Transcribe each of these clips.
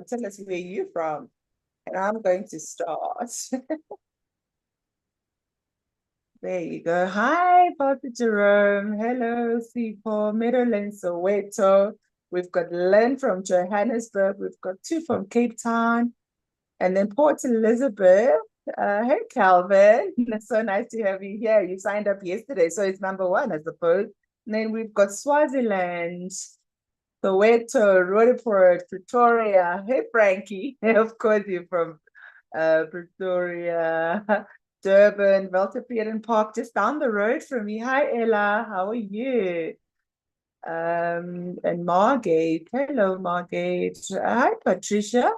tell us where you're from. And I'm going to start. There you go. Hi, Pastor Jerome. Hello, Sipo, Meadowland, Soweto. We've got Len from Johannesburg. We've got two from Cape Town. And then Port Elizabeth. Hey, Calvin. It's so nice to have you here. You signed up yesterday, so it's number one, I suppose. And then we've got Swaziland, Soweto, Roodepoort, Pretoria. Hey, Frankie. Of course, you're from Pretoria, Durban, Weltevreden Park, just down the road from me. Hi, Ella. How are you? And Margate. Hello, Margate. Hi, Patricia.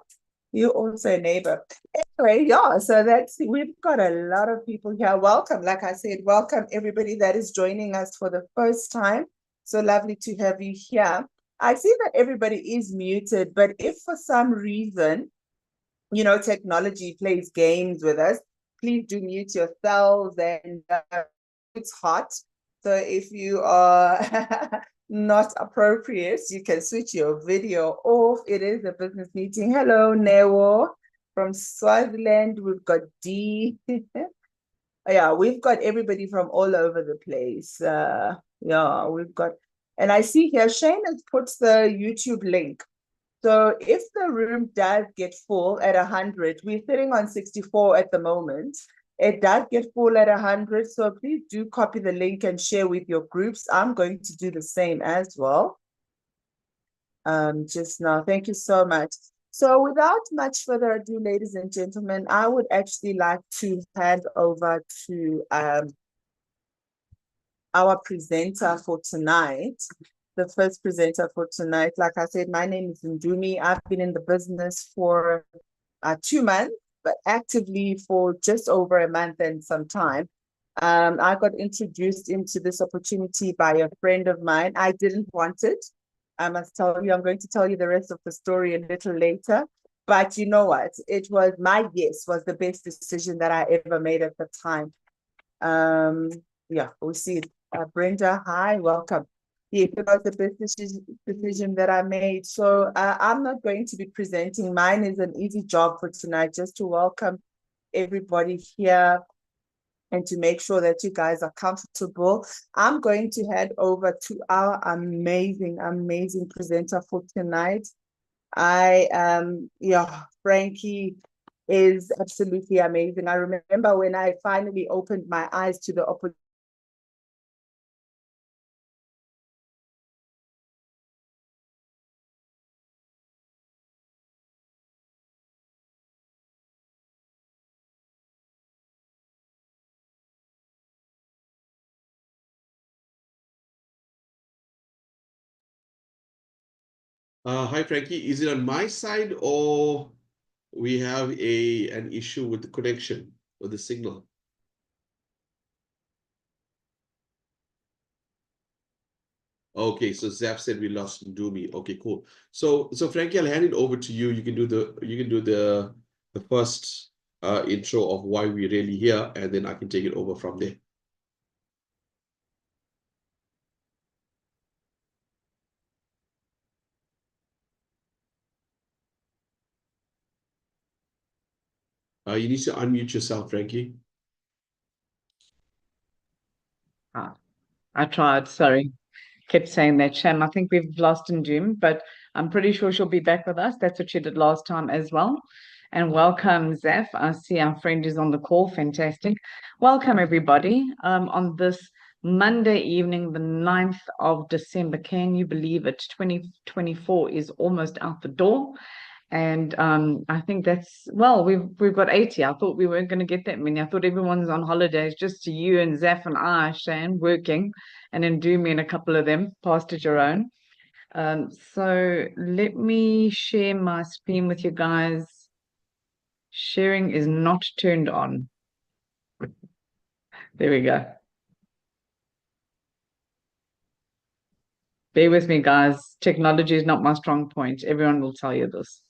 You also a neighbor. Anyway, yeah, so we've got a lot of people here. Welcome, like I said, welcome everybody that is joining us for the first time. So lovely to have you here. I see that everybody is muted, but if for some reason, technology plays games with us, please do mute yourselves, and it's hot. So if you are not appropriate, you can switch your video off. It is a business meeting. Hello, Newo from Swaziland. We've got D. Yeah, we've got everybody from all over the place. Yeah, we've got, and I see here, Shane has put the YouTube link. So if the room does get full at 100, we're sitting on 64 at the moment. It does get full at 100. So please do copy the link and share with your groups. I'm going to do the same as well. Just now. Thank you so much. So without much further ado, ladies and gentlemen, I would actually like to hand over to our presenter for tonight. The first presenter for tonight. Like I said, my name is Ndumi. I've been in the business for 2 months, but actively for just over a month and some time. I got introduced into this opportunity by a friend of mine. I didn't want it. I must tell you, I'm going to tell you the rest of the story a little later. But you know what? It was my yes was the best decision that I ever made at the time. Yeah, we see it. Brenda, hi, welcome. Yeah, it was the best decision that I made. So I'm not going to be presenting. Mine is an easy job for tonight, just to welcome everybody here and to make sure that you guys are comfortable. I'm going to hand over to our amazing, amazing presenter for tonight. Frankie is absolutely amazing. I remember when I finally opened my eyes to the opportunity. Hi, Frankie. Is it on my side or we have an issue with the connection or the signal? Okay, so Zaf said we lost Ndumi. Okay, cool. So Frankie, I'll hand it over to you. You can do the first intro of why we're really here, and then I can take it over from there. You need to unmute yourself, Frankie. I tried, sorry. Kept saying that, Sham. I think we've lost Ndumi, but I'm pretty sure she'll be back with us. That's what she did last time as well. And welcome, Zaf. I see our friend is on the call. Fantastic. Welcome, everybody. On this Monday evening, the 9th of December. Can you believe it? 2024 is almost out the door. And I think that's, well, we've got 80. I thought we weren't going to get that many. I thought everyone's on holidays, just you and Zaf and I, Shane, working, and then Ndumi and a couple of them, Pastor Jerome. So let me share my screen with you guys. Sharing is not turned on. There we go. Bear with me, guys. Technology is not my strong point. Everyone will tell you this.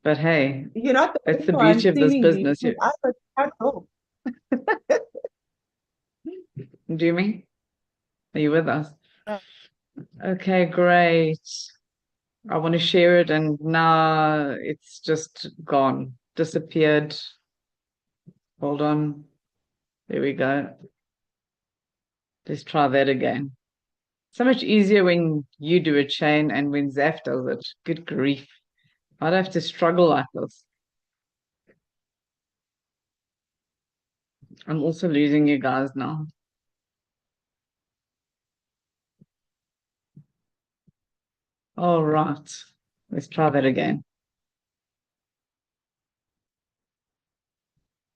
But hey, it's the beauty of this business. Ndumi, are you with us? Okay, great. I want to share it, and now it's just gone, disappeared. Hold on. There we go. Let's try that again. So much easier when you do a chain and when Zaf does it. Good grief. I'd have to struggle like this. I'm also losing you guys now. All right. Let's try that again.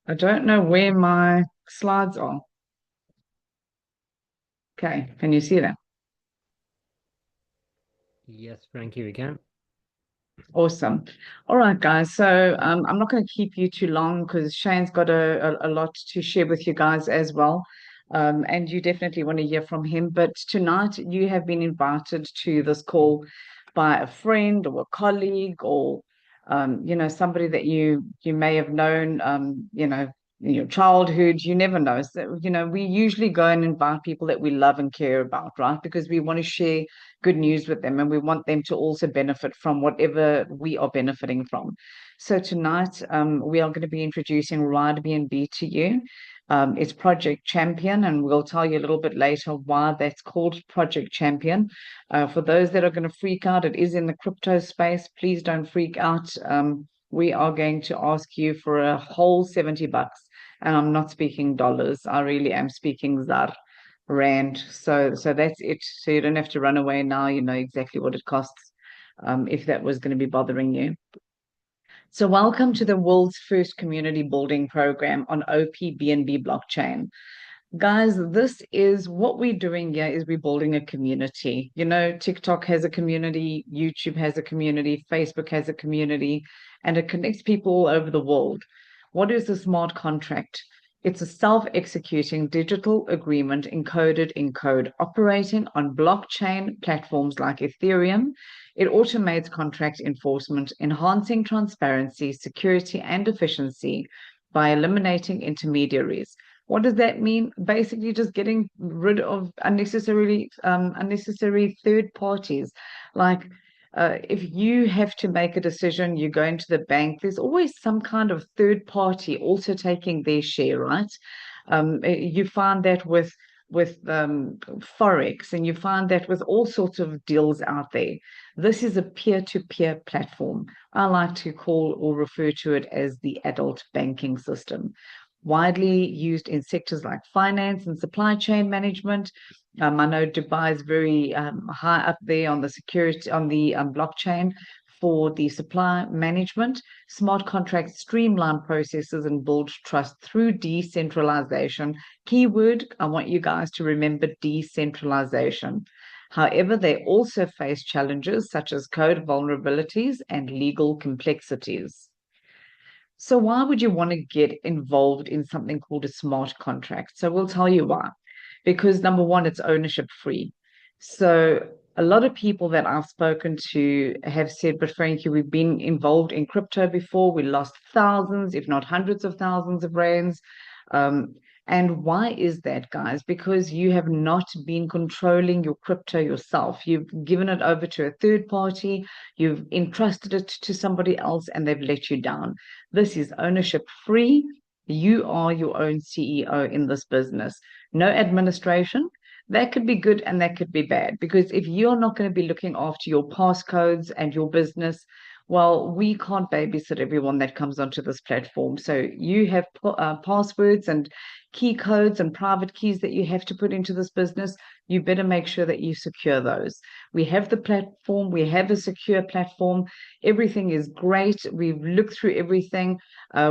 I don't know where my slides are. Okay, can you see that? Yes, Frankie, we can. Awesome. All right, guys. So I'm not going to keep you too long because Shane's got a lot to share with you guys as well. And you definitely want to hear from him. But tonight you have been invited to this call by a friend or a colleague or somebody that you may have known, in your childhood. You never know. So, we usually go and invite people that we love and care about, right? Because we want to share good news with them and we want them to also benefit from whatever we are benefiting from. So tonight we are going to be introducing Ride BNB to you. It's Project Champion, and we'll tell you a little bit later why that's called Project Champion. For those that are going to freak out, it is in the crypto space. Please don't freak out. We are going to ask you for a whole $70. And I'm not speaking dollars. I really am speaking ZAR, rand. So that's it. So you don't have to run away now. You know exactly what it costs, if that was going to be bothering you. So welcome to the world's first community building program on OP BNB blockchain. Guys, this is what we're doing here is we're building a community. TikTok has a community, YouTube has a community, Facebook has a community, and it connects people all over the world. What is a smart contract? It's a self-executing digital agreement encoded in code operating on blockchain platforms like Ethereum. It automates contract enforcement, enhancing transparency, security, and efficiency by eliminating intermediaries. What does that mean? Basically, just getting rid of unnecessary third parties. Like, if you have to make a decision, you go into the bank, there's always some kind of third party also taking their share, right? You find that with Forex, and you find that with all sorts of deals out there. This is a peer-to-peer platform. I like to call or refer to it as the adult banking system, widely used in sectors like finance and supply chain management. I know Dubai is very high up there on the security, on the blockchain for the supply management. Smart contracts streamline processes and build trust through decentralization. Keyword, I want you guys to remember decentralization. However, they also face challenges such as code vulnerabilities and legal complexities. So why would you want to get involved in something called a smart contract? So we'll tell you why. Because number one, it's ownership free. So a lot of people that I've spoken to have said, but Frankie, we've been involved in crypto before. We lost thousands, if not hundreds of thousands of rands. And why is that, guys? Because you have not been controlling your crypto yourself. You've given it over to a third party, you've entrusted it to somebody else, and they've let you down. This is ownership free. You are your own CEO in this business. No administration. That could be good and that could be bad, because if you're not going to be looking after your passcodes and your business, well, we can't babysit everyone that comes onto this platform. So you have passwords and key codes and private keys that you have to put into this business. You better make sure that you secure those. We have the platform. We have a secure platform. Everything is great. We've looked through everything.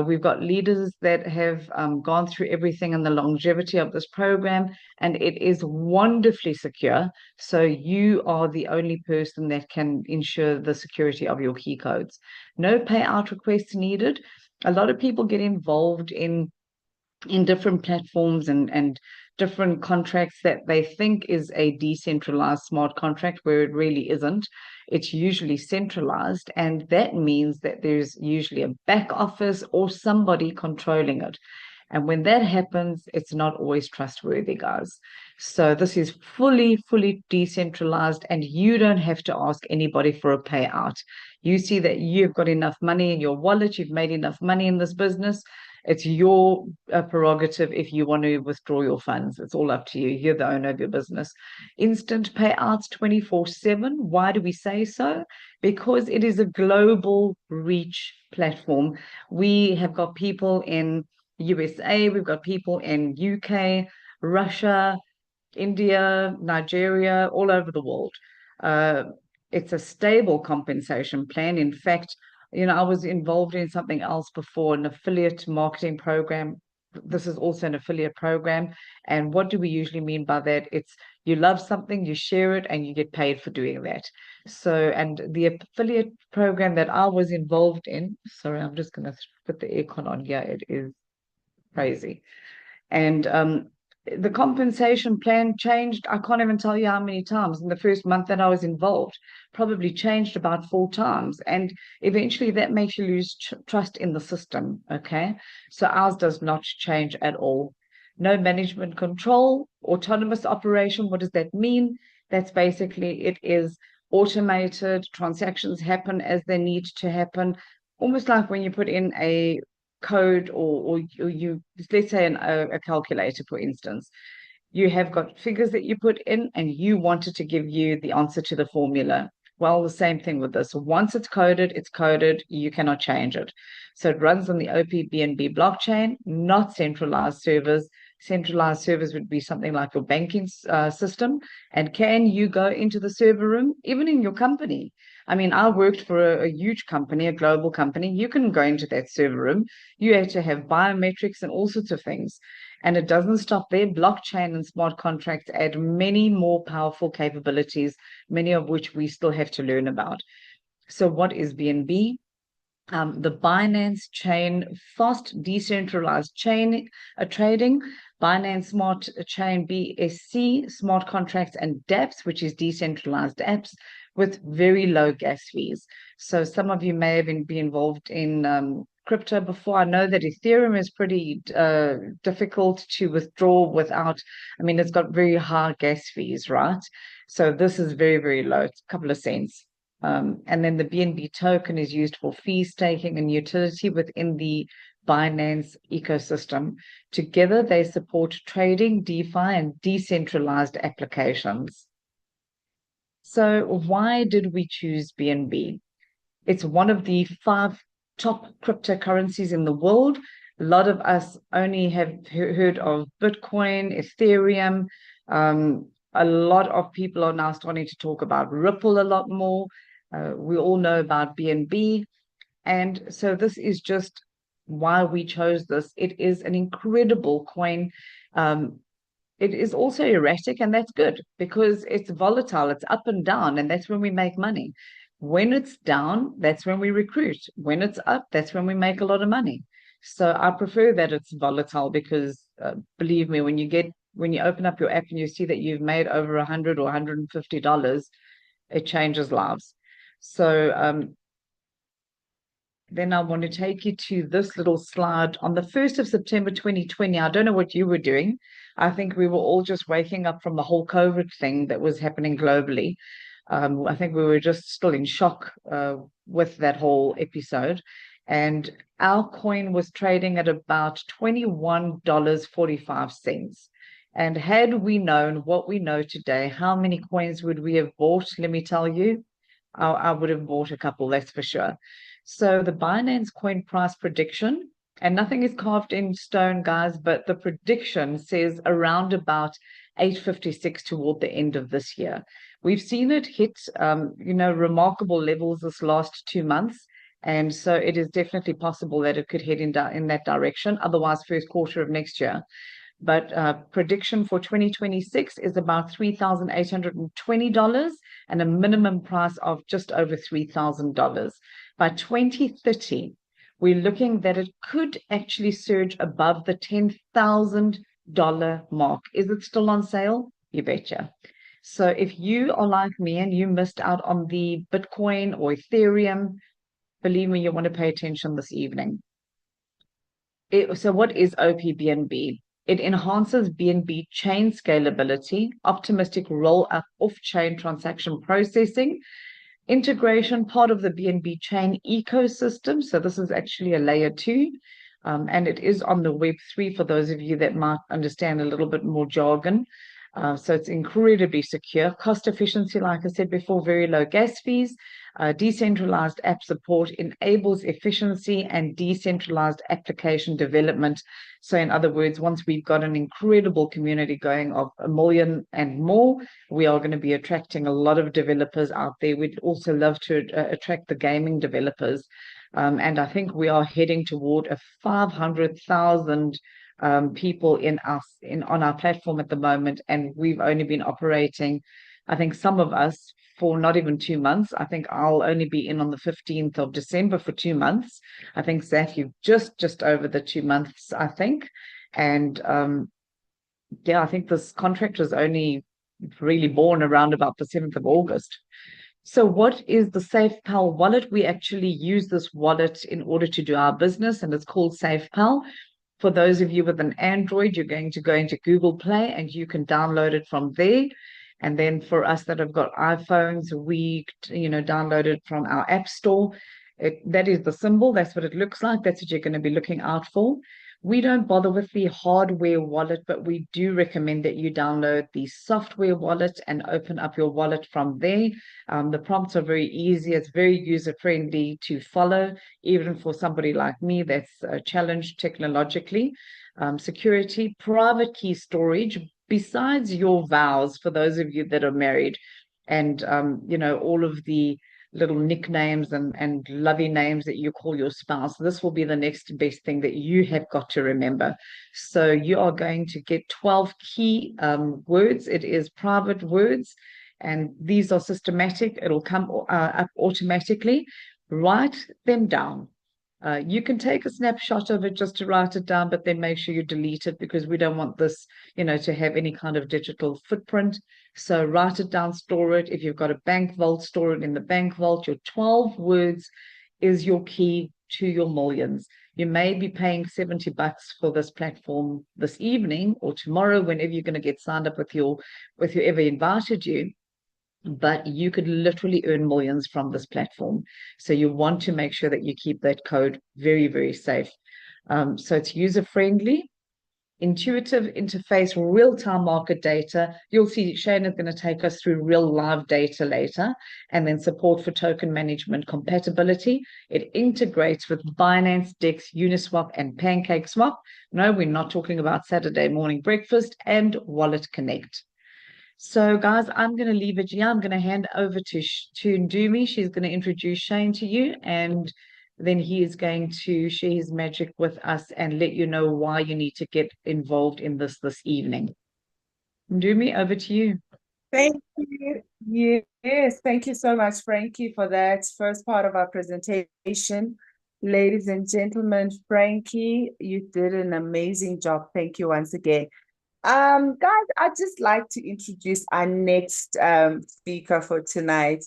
We've got leaders that have gone through everything and the longevity of this program, and it is wonderfully secure. So you are the only person that can ensure the security of your key codes. No payout requests needed. A lot of people get involved in different platforms and different contracts that they think is a decentralized smart contract, where it really isn't. It's usually centralized, and that means that there's usually a back office or somebody controlling it. And when that happens, it's not always trustworthy, guys. So this is fully decentralized, and you don't have to ask anybody for a payout. You see that you've got enough money in your wallet, you've made enough money in this business. It's your prerogative if you want to withdraw your funds. It's all up to you. You're the owner of your business. Instant payouts 24/7. Why do we say so? Because it is a global reach platform. We have got people in USA, we've got people in UK, Russia, India, Nigeria, all over the world. It's a stable compensation plan. In fact, I was involved in something else before, an affiliate marketing program. This is also an affiliate program. And what do we usually mean by that? It's you love something, you share it, and you get paid for doing that. So, and the affiliate program that I was involved in, sorry, I'm just going to put the aircon on here. It is crazy. And the compensation plan changed. I can't even tell you how many times in the first month that I was involved, probably changed about 4 times. And eventually that makes you lose trust in the system. Okay. So ours does not change at all. No management control, autonomous operation. What does that mean? That's basically, it is automated. Transactions happen as they need to happen. Almost like when you put in a code, or you, let's say a calculator, for instance, you have got figures that you put in and you wanted to give you the answer to the formula. Well, the same thing with this. Once it's coded, you cannot change it. So it runs on the BNB blockchain, not centralized servers. Centralized servers would be something like your banking system. And can you go into the server room, even in your company? I mean, I worked for a huge company, a global company. You can go into that server room. You have to have biometrics and all sorts of things. And it doesn't stop there. Blockchain and smart contracts add many more powerful capabilities, many of which we still have to learn about. So what is BNB? The Binance chain, fast decentralized chain trading, Binance Smart Chain BSC, smart contracts, and dApps, which is decentralized apps with very low gas fees. So some of you may have been involved in crypto before. I know that Ethereum is pretty difficult to withdraw without, I mean, it's got very high gas fees, right? So this is very low. It's a couple of cents. And then the BNB token is used for fee staking and utility within the Binance ecosystem. Together, they support trading, DeFi, and decentralized applications. So why did we choose BNB? It's one of the 5 top cryptocurrencies in the world. A lot of us only have heard of Bitcoin, Ethereum. A lot of people are now starting to talk about Ripple a lot more. We all know about BNB. And so this is just why we chose this. It is an incredible coin. It is also erratic, and that's good because it's volatile. It's up and down, and that's when we make money. When it's down, that's when we recruit. When it's up, that's when we make a lot of money. So I prefer that it's volatile because believe me, when you open up your app and you see that you've made over $100 or $150, it changes lives. So then I want to take you to this little slide. On the 1st of September 2020, I don't know what you were doing. I think we were all just waking up from the whole COVID thing that was happening globally. I think we were just still in shock with that whole episode. And our coin was trading at about $21.45. And had we known what we know today, how many coins would we have bought? Let me tell you, I would have bought a couple, that's for sure. So the Binance coin price prediction, and nothing is carved in stone, guys, but the prediction says around about 856 toward the end of this year. We've seen it hit, remarkable levels this last 2 months. And so it is definitely possible that it could head in that direction. Otherwise, first quarter of next year. But prediction for 2026 is about $3,820 and a minimum price of just over $3,000. By 2030, we're looking that it could actually surge above the $10,000 mark. Is it still on sale? You betcha. So if you are like me and you missed out on the Bitcoin or Ethereum, believe me, you want to pay attention this evening. So what is OPBNB? It enhances BNB chain scalability, optimistic roll-up off-chain transaction processing, integration, part of the BNB chain ecosystem. So this is actually a layer 2, and it is on the Web3 for those of you that might understand a little bit more jargon. So it's incredibly secure. Cost efficiency, like I said before, very low gas fees. Decentralized app support enables efficiency and decentralized application development. So in other words, once we've got an incredible community going of 1 million and more, we are going to be attracting a lot of developers out there. We'd also love to attract the gaming developers. And I think we are heading toward a 500,000 people on our platform at the moment, and we've only been operating, I think some of us, for not even 2 months. I think I'll only be in on the 15th of December for 2 months. I think Zaf, you've just over the 2 months, I think. And yeah, I think this contract was only really born around about the 7th of August. So what is the SafePal wallet? We actually use this wallet in order to do our business, and it's called SafePal. For those of you with an Android, you're going to go into Google Play and you can download it from there. And then for us that have got iPhones, we, download it from our app store. That is the symbol. That's what it looks like. That's what you're going to be looking out for. We don't bother with the hardware wallet, but we do recommend that you download the software wallet and open up your wallet from there. The prompts are very easy. It's very user-friendly to follow, even for somebody like me that's challenged technologically. Security, private key storage, besides your vows, for those of you that are married, and all of the little nicknames and lovey names that you call your spouse, this will be the next best thing that you have got to remember. So you are going to get 12 key words. It is private words, and these are systematic. It'll come up automatically. Write them down. You can take a snapshot of it just to write it down, but then make sure you delete it, because we don't want this, to have any kind of digital footprint. So write it down, store it. If you've got a bank vault, store it in the bank vault. Your 12 words is your key to your millions. You may be paying $70 for this platform this evening or tomorrow, whenever you're going to get signed up with whoever invited you. But you could literally earn millions from this platform. So you want to make sure that you keep that code very, very safe. So it's user-friendly, intuitive interface, real-time market data. You'll see Shane is going to take us through real live data later, and then support for token management compatibility. It integrates with Binance, DEX, Uniswap, and PancakeSwap. No, we're not talking about Saturday morning breakfast, and Wallet Connect. So, guys, I'm going to leave it here. I'm going to hand over to Ndumi. She's going to introduce Shane to you, and then he is going to share his magic with us and let you know why you need to get involved in this evening. Ndumi, over to you. Thank you. Yes, thank you so much, Frankie, for that first part of our presentation. Ladies and gentlemen, Frankie, you did an amazing job. Thank you once again. Guys, I'd just like to introduce our next speaker for tonight.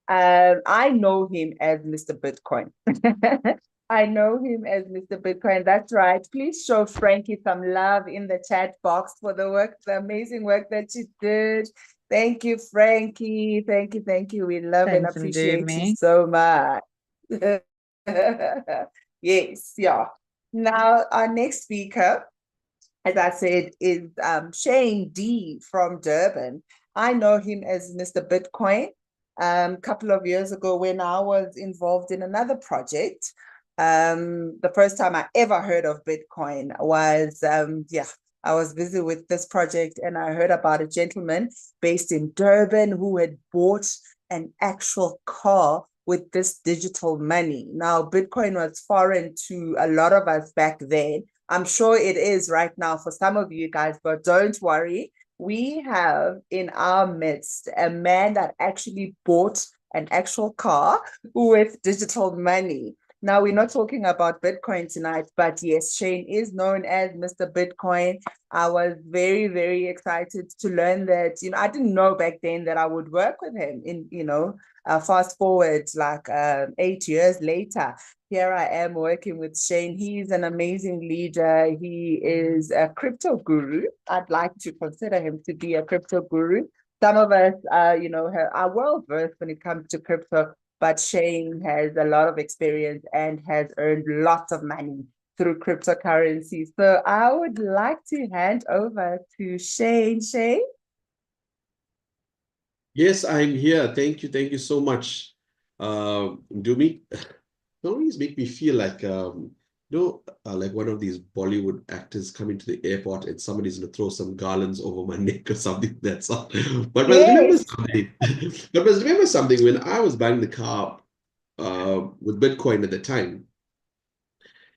I know him as Mr. Bitcoin. I know him as Mr. Bitcoin. That's right. Please show Frankie some love in the chat box for the amazing work that you did. Thank you, Frankie. Thank you. We love and appreciate you so much. Yes, yeah. Now, our next speaker, as I said, is Shane D from Durban. I know him as Mr. Bitcoin. A couple of years ago, when I was involved in another project, the first time I ever heard of Bitcoin was, I was busy with this project, and I heard about a gentleman based in Durban who had bought an actual car with this digital money. Now, Bitcoin was foreign to a lot of us back then. I'm sure it is right now for some of you guys, but don't worry. We have in our midst a man that actually bought an actual car with digital money. Now, we're not talking about Bitcoin tonight, but yes, Shane is known as Mr. Bitcoin. I was very, very excited to learn that, I didn't know back then that I would work with him fast forward like 8 years later. Here I am working with Shane. He's an amazing leader. He is a crypto guru. I'd like to consider him to be a crypto guru. Some of us, are well versed when it comes to crypto, but Shane has a lot of experience and has earned lots of money through cryptocurrency. So I would like to hand over to Shane. Shane? Yes, I'm here. Thank you. Thank you so much, Dumi. You always make me feel like, like one of these Bollywood actors coming to the airport and somebody's going to throw some garlands over my neck or something. That's all. But must remember something. But must remember something. When I was buying the car with Bitcoin at the time,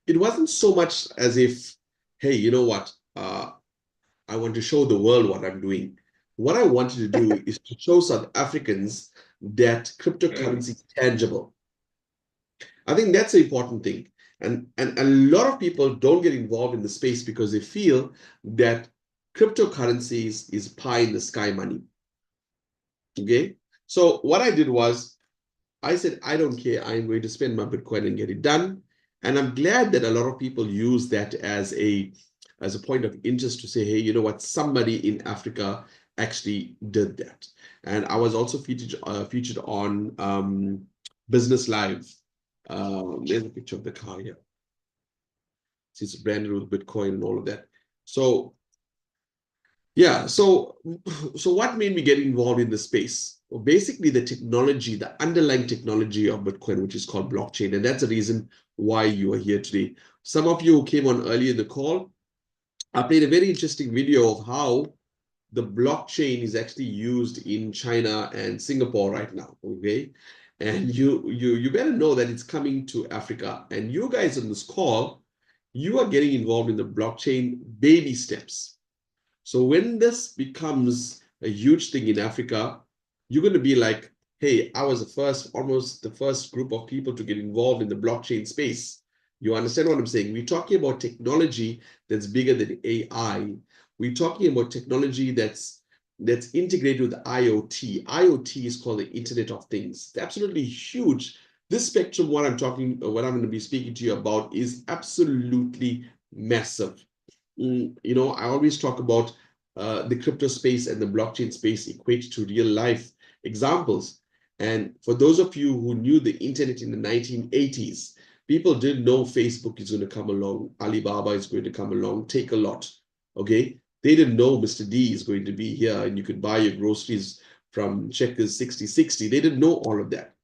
it wasn't so much as if, hey, you know what? I want to show the world what I'm doing. What I wanted to do is to show South Africans that cryptocurrency is tangible. I think that's the important thing. And a lot of people don't get involved in the space because they feel that cryptocurrencies is pie in the sky money. Okay? So what I did was, I said, I don't care. I'm going to spend my Bitcoin and get it done. And I'm glad that a lot of people use that as a point of interest to say, hey, you know what? Somebody in Africa actually did that. And I was also featured on Business Live. There's a picture of the car here. It's brand new with Bitcoin and all of that. So yeah, so what made me get involved in the space? Well, basically the technology, the underlying technology of Bitcoin, which is called blockchain. And that's the reason why you are here today. Some of you who came on earlier in the call, I played a very interesting video of how the blockchain is actually used in China and Singapore right now, okay? And you better know that it's coming to Africa. And you guys on this call, you are getting involved in the blockchain baby steps. So when this becomes a huge thing in Africa, you're going to be like, hey, I was almost the first group of people to get involved in the blockchain space. You understand what I'm saying? We're talking about technology that's bigger than AI. We're talking about technology that's integrated with IoT. IoT is called the Internet of Things. It's absolutely huge. This spectrum, what I'm going to be speaking to you about is absolutely massive. I always talk about the crypto space and the blockchain space equate to real life examples. And for those of you who knew the internet in the 1980s, people didn't know Facebook is going to come along, Alibaba is going to come along, take a lot, okay? They didn't know Mr. D is going to be here and you could buy your groceries from Checkers 6060. They didn't know all of that.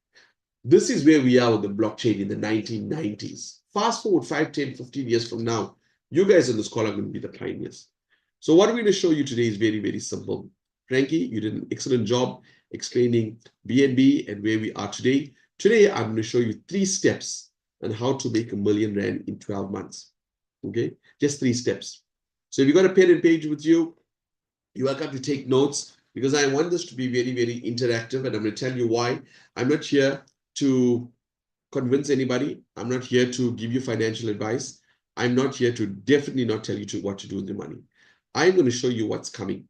This is where we are with the blockchain in the 1990s. Fast forward 5, 10, 15 years from now, you guys on this call are going to be the pioneers. So what we're going to show you today is very, very simple. Frankie, you did an excellent job explaining BNB and where we are today. Today, I'm going to show you 3 steps on how to make R1 million in 12 months. Okay, just 3 steps. So if you've got a pen and page with you, you're welcome to take notes because I want this to be very, very interactive. And I'm going to tell you why. I'm not here to convince anybody. I'm not here to give you financial advice. I'm not here to definitely not tell you what to do with the money. I'm going to show you what's coming.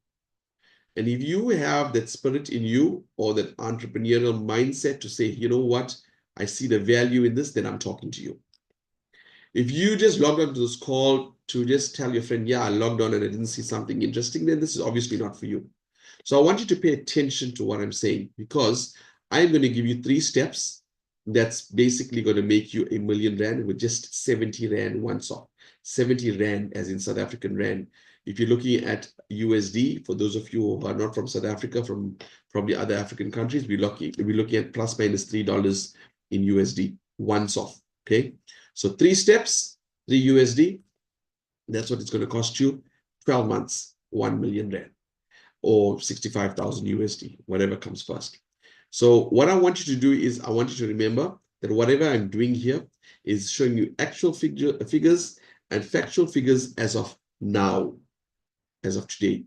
And if you have that spirit in you or that entrepreneurial mindset to say, you know what, I see the value in this, then I'm talking to you. If you just logged on to this call to just tell your friend, yeah, I logged on and I didn't see something interesting, then this is obviously not for you. So I want you to pay attention to what I'm saying because I'm going to give you 3 steps that's basically going to make you R1 million with just 70 Rand once off. 70 Rand as in South African Rand. If you're looking at USD, for those of you who are not from South Africa, from the other African countries, we're looking at plus minus $3 in USD once off. Okay, so 3 steps, 3 USD. That's what it's going to cost you. 12 months, R1 million or 65,000 USD, whatever comes first. So what I want you to do is I want you to remember that whatever I'm doing here is showing you actual figures and factual figures as of now, as of today.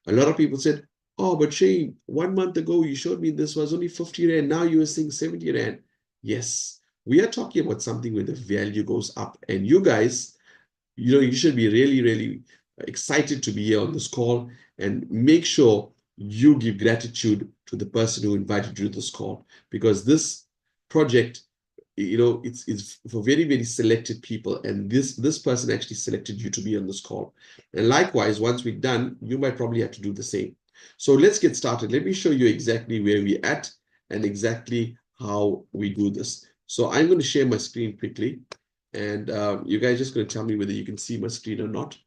A lot of people said, oh, but Shane, 1 month ago, you showed me this was only 50 Rand. Now you are saying 70 Rand. Yes, We are talking about something where the value goes up. And you guys, you should be really, really excited to be here on this call, and make sure you give gratitude to the person who invited you to this call, because this project, it's for very, very selected people, and this person actually selected you to be on this call. And likewise, once we're done, you might probably have to do the same. So let's get started. Let me show you exactly where we're at and exactly how we do this. So I'm going to share my screen quickly, and you guys just going to tell me whether you can see my screen or not.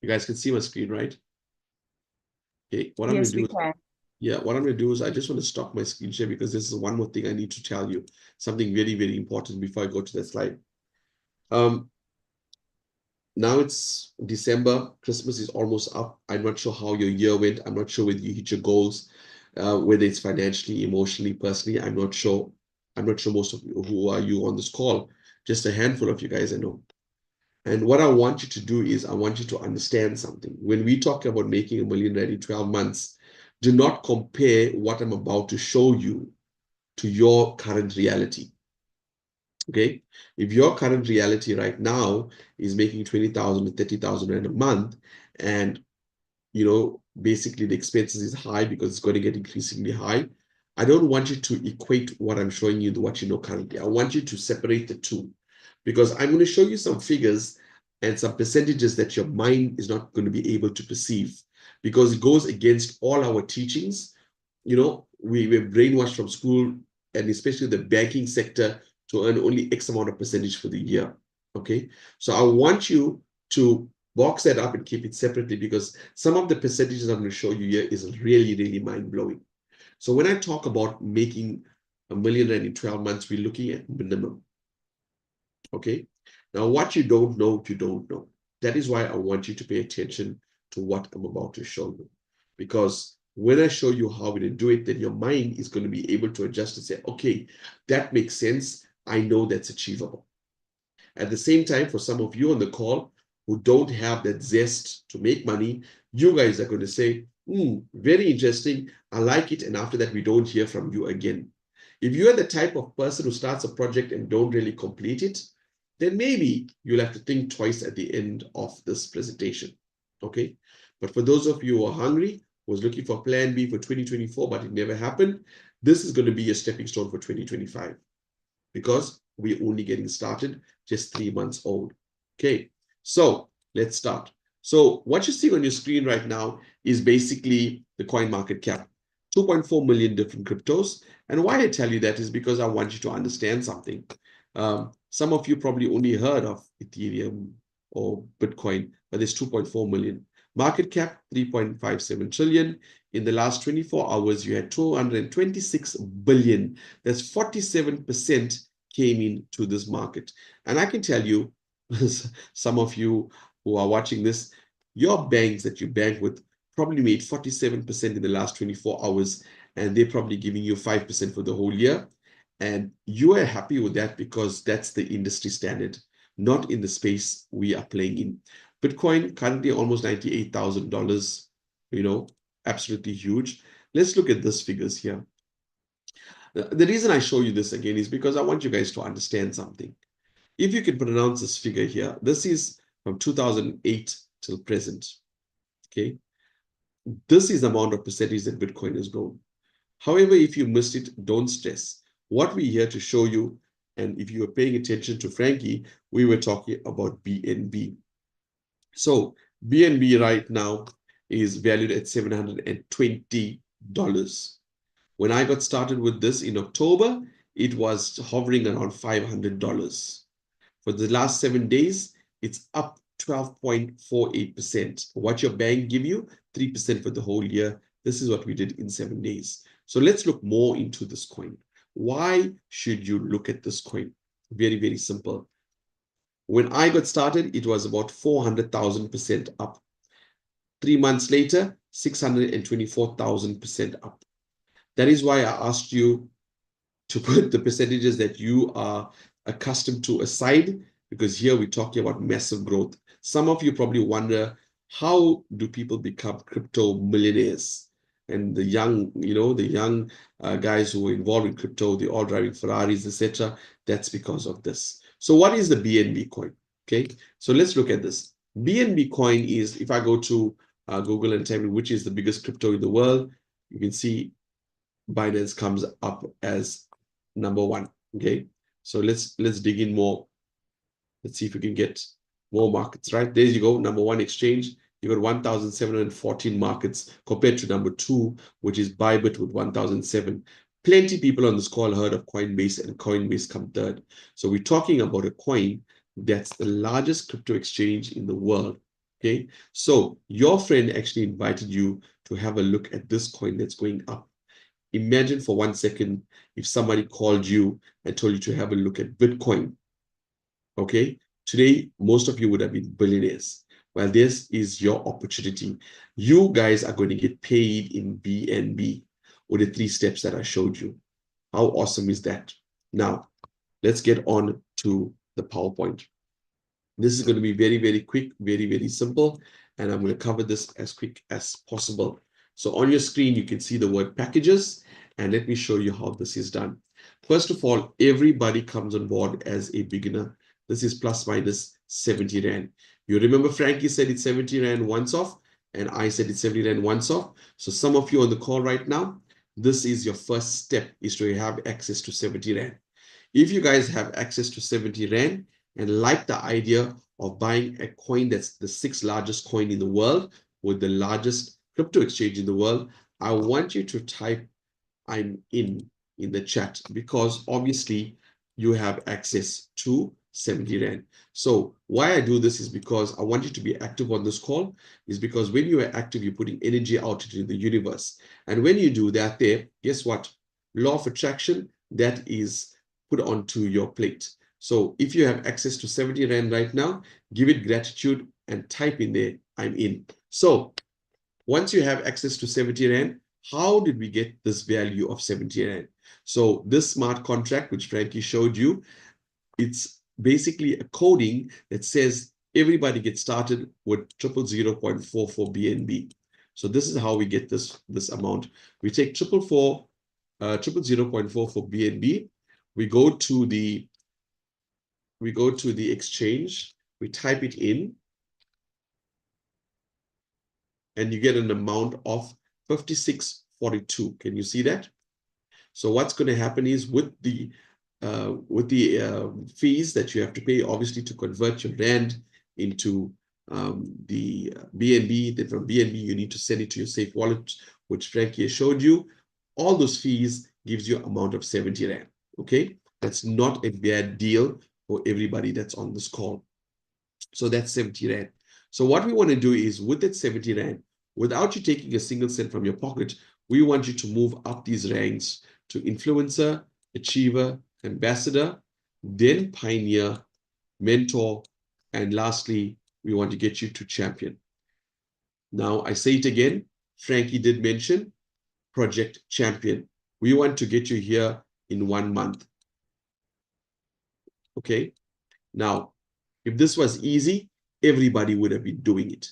You guys can see my screen, right? Okay, what I'm going Yes, to do we can. Yeah, what I'm going to do is I just want to stop my screen share, because this is one more thing I need to tell you, something very, very important before I go to that slide. Now it's December, Christmas is almost up. I'm not sure how your year went. I'm not sure whether you hit your goals, whether it's financially, emotionally, personally. I'm not sure. I'm not sure most of you who are you on this call, just a handful of you guys I know. And what I want you to do is I want you to understand something. When we talk about making $1 million in 12 months, do not compare what I'm about to show you to your current reality. Okay? If your current reality right now is making 20,000 to 30,000 Rand a month, and basically the expenses is high because it's going to get increasingly high, I don't want you to equate what I'm showing you to what you know currently. I want you to separate the two, because I'm going to show you some figures and some percentages that your mind is not going to be able to perceive, because it goes against all our teachings. We're brainwashed from school, and especially the banking sector, to earn only X amount of percentage for the year. Okay, so I want you to box that up and keep it separately, because some of the percentages I'm going to show you here is really, really mind-blowing. So when I talk about making $1 million in 12 months, we're looking at minimum. Okay, now what you don't know, you don't know. That is why I want you to pay attention to what I'm about to show you, because when I show you how we do it, then your mind is going to be able to adjust and say, okay, that makes sense. I know that's achievable. At the same time, for some of you on the call who don't have that zest to make money, you guys are going to say, very interesting, I like it, and after that, we don't hear from you again. If you are the type of person who starts a project and don't really complete it, then maybe you'll have to think twice at the end of this presentation, okay? But for those of you who are hungry, was looking for plan B for 2024, but it never happened, this is going to be a stepping stone for 2025, because we're only getting started, just 3 months old. Okay, so let's start. So what you're seeing on your screen right now is basically the coin market cap, 2.4 million different cryptos. And why I tell you that is because I want you to understand something. Some of you probably only heard of Ethereum or Bitcoin, but there's 2.4 million. Market cap, 3.57 trillion. In the last 24 hours, you had 226 billion. That's 47% came into this market. And I can tell you, some of you who are watching this, your banks that you bank with probably made 47% in the last 24 hours, and they're probably giving you 5% for the whole year. And you are happy with that because that's the industry standard, not in the space we are playing in. Bitcoin currently almost $98,000, absolutely huge. Let's look at these figures here. The reason I show you this again is because I want you guys to understand something. If you can pronounce this figure here, this is from 2008 till present, okay? This is the amount of percentage that Bitcoin has grown. However, if you missed it, don't stress. What we're here to show you, and if you were paying attention to Frankie, we were talking about BNB. So BNB right now is valued at $720. When I got started with this in October, it was hovering around $500. For the last 7 days, it's up 12.48%. What your bank give you, 3% for the whole year. This is what we did in 7 days. So let's look more into this coin. Why should you look at this coin? Very, very simple. When I got started, it was about 400,000% up. 3 months later, 624,000% up. That is why I asked you to put the percentages that you are accustomed to aside, because here we're talking about massive growth. Some of you probably wonder, how do people become crypto millionaires? and the young, the young guys who were involved in crypto, they're all driving Ferraris, etc. That's because of this. So what is the BNB coin? Okay, so let's look at this. BNB coin is, if I go to Google and type in which is the biggest crypto in the world, you can see Binance comes up as number one. Okay, so let's dig in more. Let's see if we can get more markets, right? There you go, number one exchange. You got 1,714 markets compared to number two, which is Bybit with 1,007. Plenty people on this call heard of Coinbase, and Coinbase come third. So we're talking about a coin that's the largest crypto exchange in the world. Okay, so your friend actually invited you to have a look at this coin that's going up. Imagine for 1 second if somebody called you and told you to have a look at Bitcoin. Okay, today most of you would have been billionaires. Well, this is your opportunity. You guys are going to get paid in BNB with the 3 steps that I showed you. How awesome is that? Now, let's get on to the PowerPoint. This is going to be very, very quick, very, very simple, and I'm going to cover this as quick as possible. So on your screen, you can see the word packages, and let me show you how this is done. First of all, everybody comes on board as a beginner. This is plus minus 70 Rand. You remember Frankie said it's 70 Rand once off, and I said it's 70 Rand once off. So some of you on the call right now, this is your first step, is to have access to 70 Rand. If you guys have access to 70 Rand and like the idea of buying a coin that's the 6th largest coin in the world with the largest crypto exchange in the world, I want you to type "I'm in" the chat, because obviously you have access to 70 Rand. So why I do this is because I want you to be active on this call, is because when you are active, you're putting energy out into the universe. And when you do that there, guess what? Law of attraction, that is put onto your plate. So if you have access to 70 Rand right now, give it gratitude and type in there, "I'm in." So once you have access to 70 Rand, how did we get this value of 70 Rand? So this smart contract, which Frankie showed you, it's basically a coding that says everybody gets started with 0.044 BNB. So this is how we get this amount. We take 0.044 BNB. We go to the exchange. We type it in, and you get an amount of 56.42. Can you see that? So what's going to happen is with the fees that you have to pay, obviously, to convert your Rand into the BNB, then from BNB you need to send it to your safe wallet, which Frankie has showed you. All those fees gives you an amount of 70 Rand. Okay, that's not a bad deal for everybody that's on this call. So that's 70 Rand. So what we want to do is, with that 70 Rand, without you taking a single cent from your pocket, we want you to move up these ranks to influencer, achiever, ambassador, then pioneer, mentor, and lastly, we want to get you to champion. Now, I say it again, Frankie did mention Project Champion. We want to get you here in 1 month. Okay, now, if this was easy, everybody would have been doing it.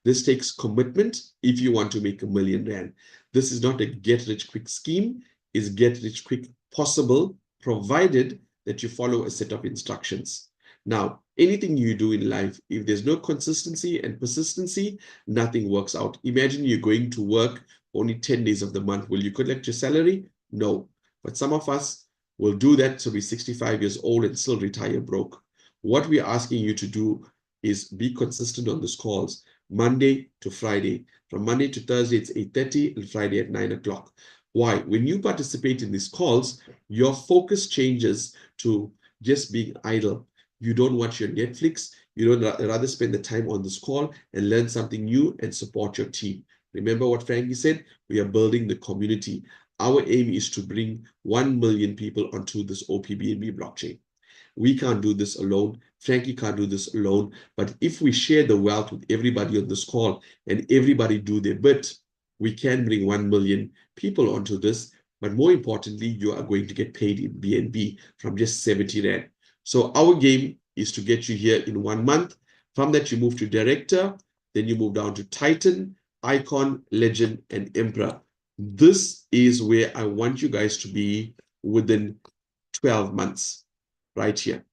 This takes commitment if you want to make $1 million Rand. This is not a get-rich-quick scheme. It's get-rich-quick possible, provided that you follow a set of instructions. Now, anything you do in life, if there's no consistency and persistency, nothing works out. Imagine you're going to work only 10 days of the month. Will you collect your salary? No. But some of us will do that till we're 65 years old and still retire broke. What we're asking you to do is be consistent on these calls, Monday to Friday. From Monday to Thursday, it's 8:30, and Friday at 9 o'clock. Why? When you participate in these calls, your focus changes to just being idle. You don't watch your Netflix. You don't rather spend the time on this call and learn something new and support your team. Remember what Frankie said? We are building the community. Our aim is to bring 1 million people onto this OPBNB blockchain. We can't do this alone. Frankie can't do this alone. But if we share the wealth with everybody on this call and everybody do their bit, we can bring 1 million people onto this. But more importantly, you are going to get paid in BNB from just 70 Rand. So our game is to get you here in 1 month. From that, you move to Director. Then you move down to Titan, Icon, Legend, and Emperor. This is where I want you guys to be within 12 months, right here.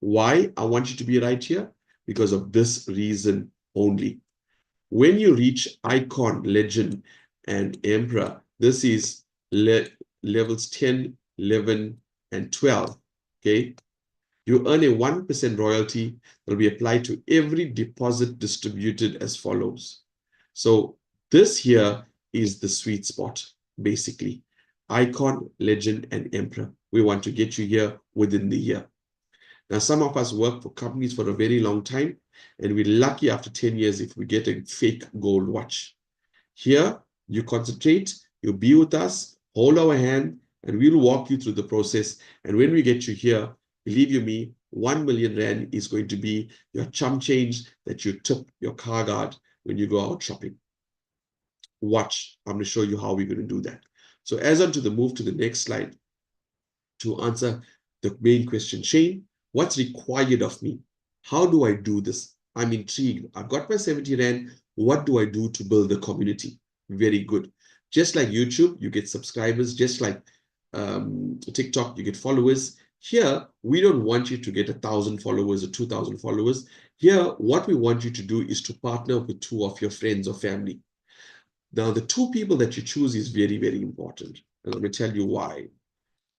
Why I want you to be right here? Because of this reason only. When you reach icon, legend, and emperor, this is levels 10, 11, and 12, okay? You earn a 1% royalty that will be applied to every deposit distributed as follows. So this here is the sweet spot, basically. Icon, legend, and emperor. We want to get you here within the year. Now, some of us work for companies for a very long time, and we're lucky after 10 years if we get a fake gold watch. Here, you concentrate, you be with us, hold our hand, and we'll walk you through the process. And when we get you here, believe you me, 1 million Rand is going to be your chump change that you tip your car guard when you go out shopping. Watch, I'm going to show you how we're going to do that. So as on to the move to the next slide to answer the main question, Shane, what's required of me? How do I do this? I'm intrigued. I've got my 70 Rand. What do I do to build the community? Very good. Just like YouTube, you get subscribers. Just like TikTok, you get followers. Here, we don't want you to get 1,000 followers or 2,000 followers. Here, what we want you to do is to partner with 2 of your friends or family. Now, the 2 people that you choose is very, very important. And let me tell you why.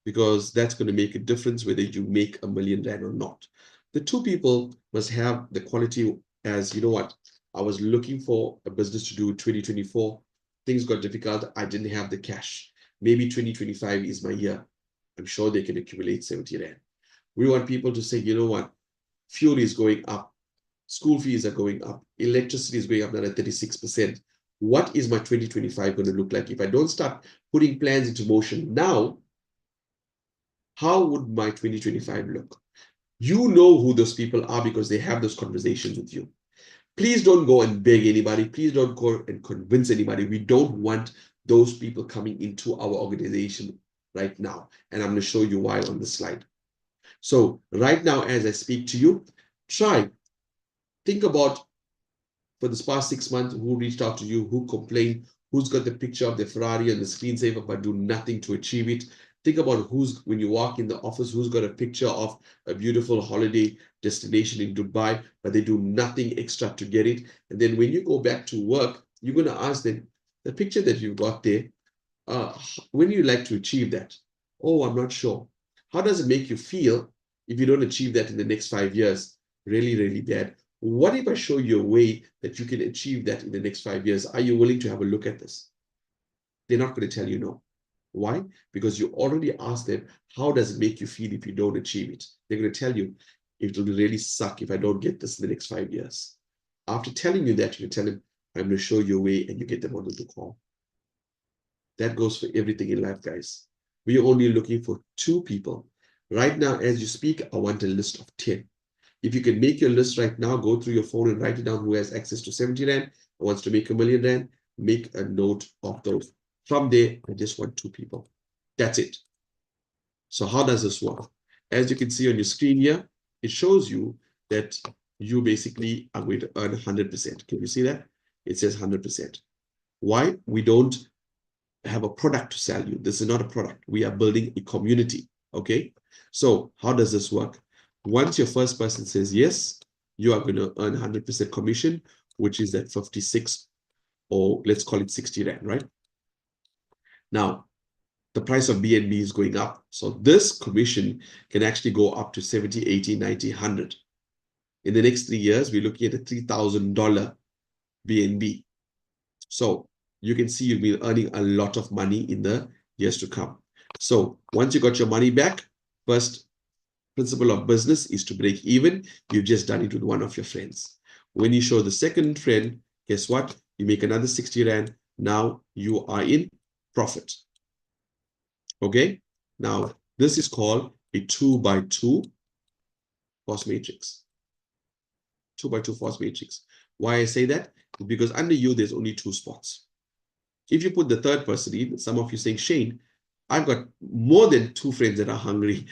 Because that's going to make a difference whether you make 1 million Rand or not. The 2 people must have the quality as, you know what, I was looking for a business to do 2024. Things got difficult. I didn't have the cash. Maybe 2025 is my year. I'm sure they can accumulate 70 Rand. We want people to say, you know what, fuel is going up. School fees are going up. Electricity is going up another 36%. What is my 2025 going to look like? If I don't start putting plans into motion now, how would my 2025 look? You know who those people are because they have those conversations with you. Please don't go and beg anybody. Please don't go and convince anybody. We don't want those people coming into our organization right now. And I'm going to show you why on the slide. So right now, as I speak to you, think about for this past 6 months, who reached out to you, who complained, who's got the picture of the Ferrari and the screensaver, but do nothing to achieve it. Think about when you walk in the office, who's got a picture of a beautiful holiday destination in Dubai, but they do nothing extra to get it. And then when you go back to work, you're going to ask them, the picture that you've got there, when do you like to achieve that? Oh, I'm not sure. How does it make you feel if you don't achieve that in the next 5 years? Really, really bad. What if I show you a way that you can achieve that in the next 5 years? Are you willing to have a look at this? They're not going to tell you no. Why? Because you already asked them, how does it make you feel if you don't achieve it? They're going to tell you, it will really suck if I don't get this in the next 5 years. After telling you that, you tell them, I'm going to show you a way, and you get them on the call. That goes for everything in life, guys. We are only looking for 2 people. Right now, as you speak, I want a list of 10. If you can make your list right now, go through your phone and write it down who has access to 70 Rand, who wants to make 1 million Rand, make a note of those. From there, I just want 2 people. That's it. So how does this work? As you can see on your screen here, it shows you that you basically are going to earn 100%. Can you see that? It says 100%. Why? We don't have a product to sell you. This is not a product. We are building a community. Okay? So how does this work? Once your first person says yes, you are going to earn 100% commission, which is at 56, or let's call it 60 Rand, right? Now, the price of BNB is going up. So this commission can actually go up to 70, 80, 90, 100. In the next 3 years, we're looking at a $3,000 BNB. So you can see you'll be earning a lot of money in the years to come. So once you got your money back, first principle of business is to break even. You've just done it with one of your friends. When you show the second friend, guess what? You make another 60 Rand. Now you are in profit. Okay? Now, this is called a 2x2 force matrix. 2x2 force matrix. Why I say that? Because under you, there's only 2 spots. If you put the third person in, some of you saying, Shane, I've got more than 2 friends that are hungry.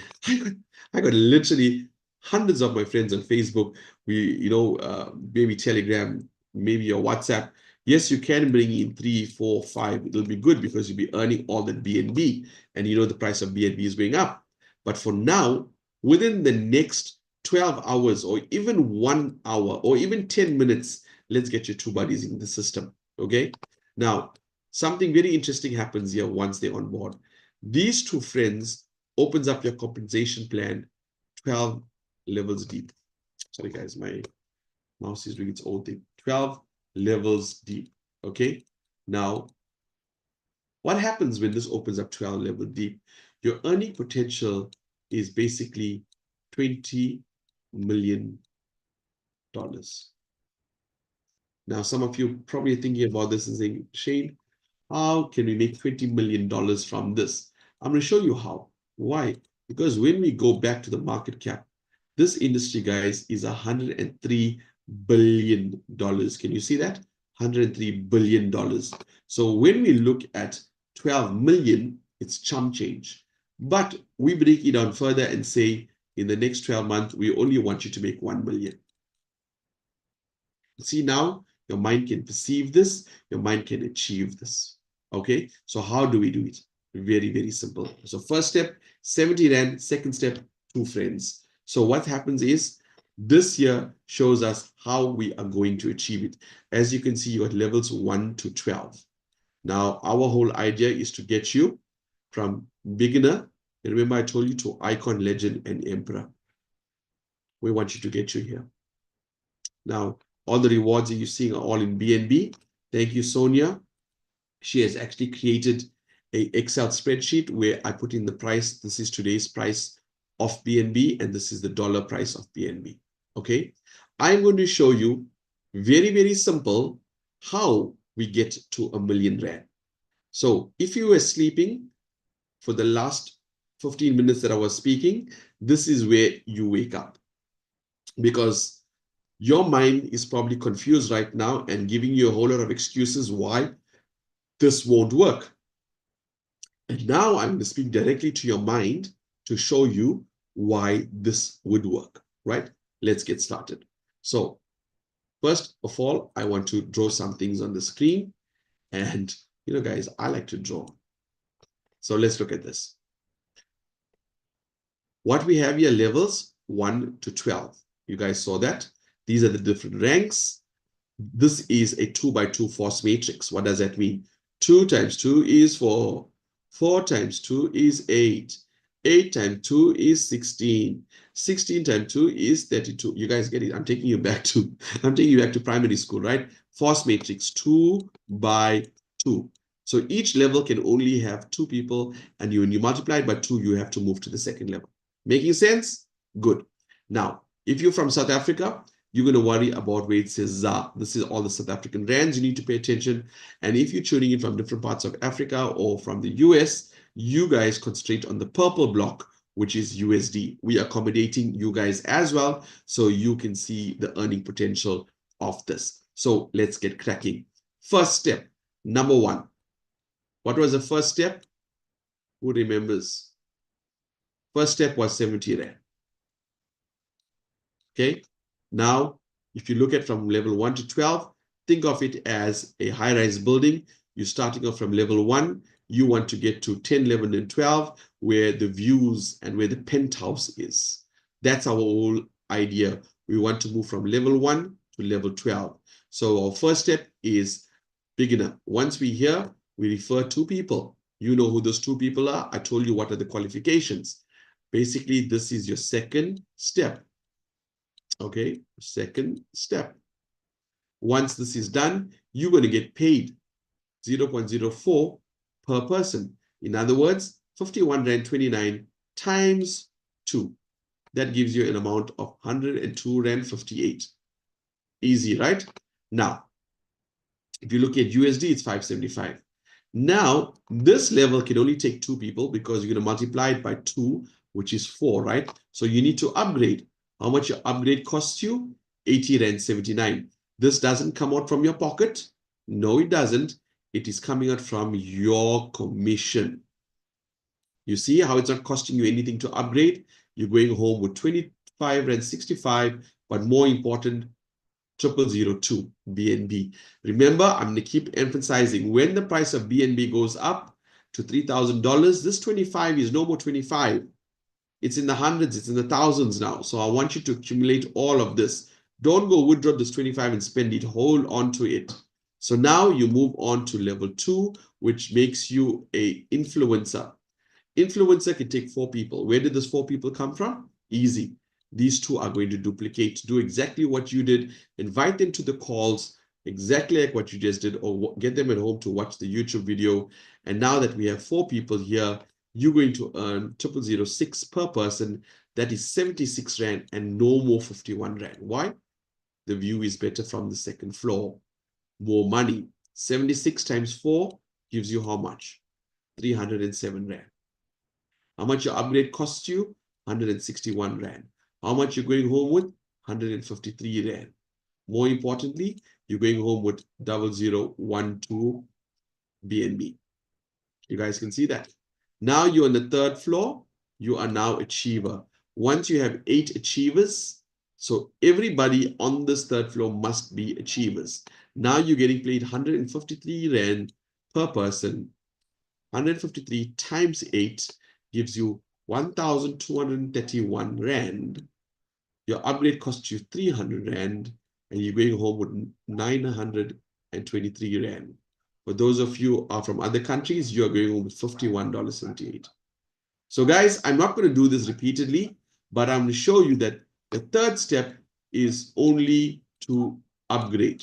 I got literally hundreds of my friends on Facebook. Maybe Telegram, maybe your WhatsApp. Yes, you can bring in 3, 4, 5. It'll be good because you'll be earning all that BNB, and you know the price of BNB is going up. But for now, within the next 12 hours or even 1 hour or even 10 minutes, let's get your two buddies in the system. Okay. Now, something very interesting happens here once they're on board. These two friends opens up your compensation plan 12 levels deep. Sorry, guys, my mouse is doing its own thing. 12 levels deep. Okay. Now, what happens when this opens up 12 level deep? Your earning potential is basically $20 million. Now, some of you probably thinking about this and saying, Shane, how can we make $20 million from this? I'm going to show you how. Why? Because when we go back to the market cap, this industry, guys, is $103 billion. Can you see that? $103 billion. So when we look at 12 million, it's chump change. But we break it down further and say, in the next 12 months, we only want you to make 1 million. See, now your mind can perceive this, your mind can achieve this. Okay, so how do we do it? Very, very simple. So first step, 70 Rand. Second step, 2 friends. So what happens is, this here shows us how we are going to achieve it. As you can see, you got levels 1 to 12. Now, our whole idea is to get you from beginner, and remember I told you, to icon, legend, and emperor. We want you to get you here. Now, all the rewards that you're seeing are all in BNB. Thank you, Sonia. She has actually created an Excel spreadsheet where I put in the price. This is today's price of BNB, and this is the dollar price of BNB. Okay. I'm going to show you very, very simple how we get to R1 million. So if you were sleeping for the last 15 minutes that I was speaking, this is where you wake up, because your mind is probably confused right now and giving you a whole lot of excuses why this won't work. And now I'm going to speak directly to your mind to show you why this would work, right? Let's get started. So first of all, I want to draw some things on the screen. And, you know, guys, I like to draw. So let's look at this. What we have here, levels 1 to 12. You guys saw that. These are the different ranks. This is a 2 by 2 force matrix. What does that mean? 2 times 2 is 4. 4 times 2 is 8. 8 times 2 is 16. 16 times 2 is 32. You guys get it? I'm taking you back to primary school, right? Force matrix 2 by 2. So each level can only have 2 people, and when you multiply it by 2, you have to move to the second level. Making sense? Good. Now, if you're from South Africa, you're going to worry about where it says ZA. This is all the South African rands. You need to pay attention. And if you're tuning in from different parts of Africa or from the US, you guys concentrate on the purple block, which is USD. We are accommodating you guys as well, so you can see the earning potential of this. So let's get cracking. First step, number 1. What was the first step? Who remembers? First step was 70 Rand. Okay. Now, if you look at from level 1 to 12, think of it as a high-rise building. You're starting off from level 1. You want to get to 10, 11, and 12, where the views and where the penthouse is. That's our whole idea. We want to move from level 1 to level 12. So our first step is beginner. Once we're here, we refer 2 people. You know who those 2 people are. I told you what are the qualifications. Basically, this is your second step. Okay, second step. Once this is done, you're going to get paid 0.04 per person. In other words, 51 Rand 29 times 2. That gives you an amount of 102 Rand 58. Easy, right? Now, if you look at USD, it's 575. Now, this level can only take 2 people because you're going to multiply it by 2, which is 4, right? So you need to upgrade. How much your upgrade costs you? 80 Rand 79. This doesn't come out from your pocket. No, it doesn't. It is coming out from your commission. You see how it's not costing you anything to upgrade? You're going home with 25 Rand 65, but more important, 0002 BNB. Remember, I'm going to keep emphasizing when the price of BNB goes up to $3,000, this 25 is no more 25. It's in the hundreds, it's in the thousands now. So I want you to accumulate all of this. Don't go withdraw this 25 and spend it. Hold on to it. So now you move on to level 2, which makes you an influencer. Influencer can take 4 people. Where did those 4 people come from? Easy. These 2 are going to duplicate, do exactly what you did, invite them to the calls, exactly like what you just did, or get them at home to watch the YouTube video. And now that we have 4 people here, you're going to earn 0006 per person. That is 76 Rand and no more 51 Rand. Why? The view is better from the second floor. More money. 76 times 4 gives you how much? 307 Rand. How much your upgrade costs you? 161 Rand. How much you're going home with? 153 Rand. More importantly, you're going home with 0012 BNB. You guys can see that. Now you're on the 3rd floor. You are now achiever. Once you have 8 achievers, so everybody on this 3rd floor must be achievers. Now you're getting paid 153 Rand per person. 153 times 8 gives you 1,231 Rand. Your upgrade costs you 300 Rand, and you're going home with 923 Rand. For those of you who are from other countries, you are going home with $51.78. So guys, I'm not going to do this repeatedly, but I'm going to show you that the 3rd step is only to upgrade.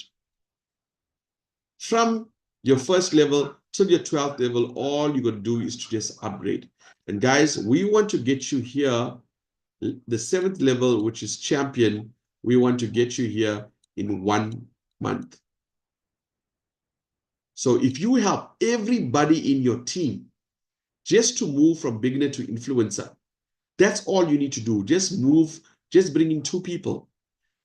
From your 1st level till your 12th level, all you got to do is to just upgrade. And guys, we want to get you here, the 7th level, which is champion. We want to get you here in 1 month. So if you help everybody in your team just to move from beginner to influencer, that's all you need to do. Just move, just bring in 2 people.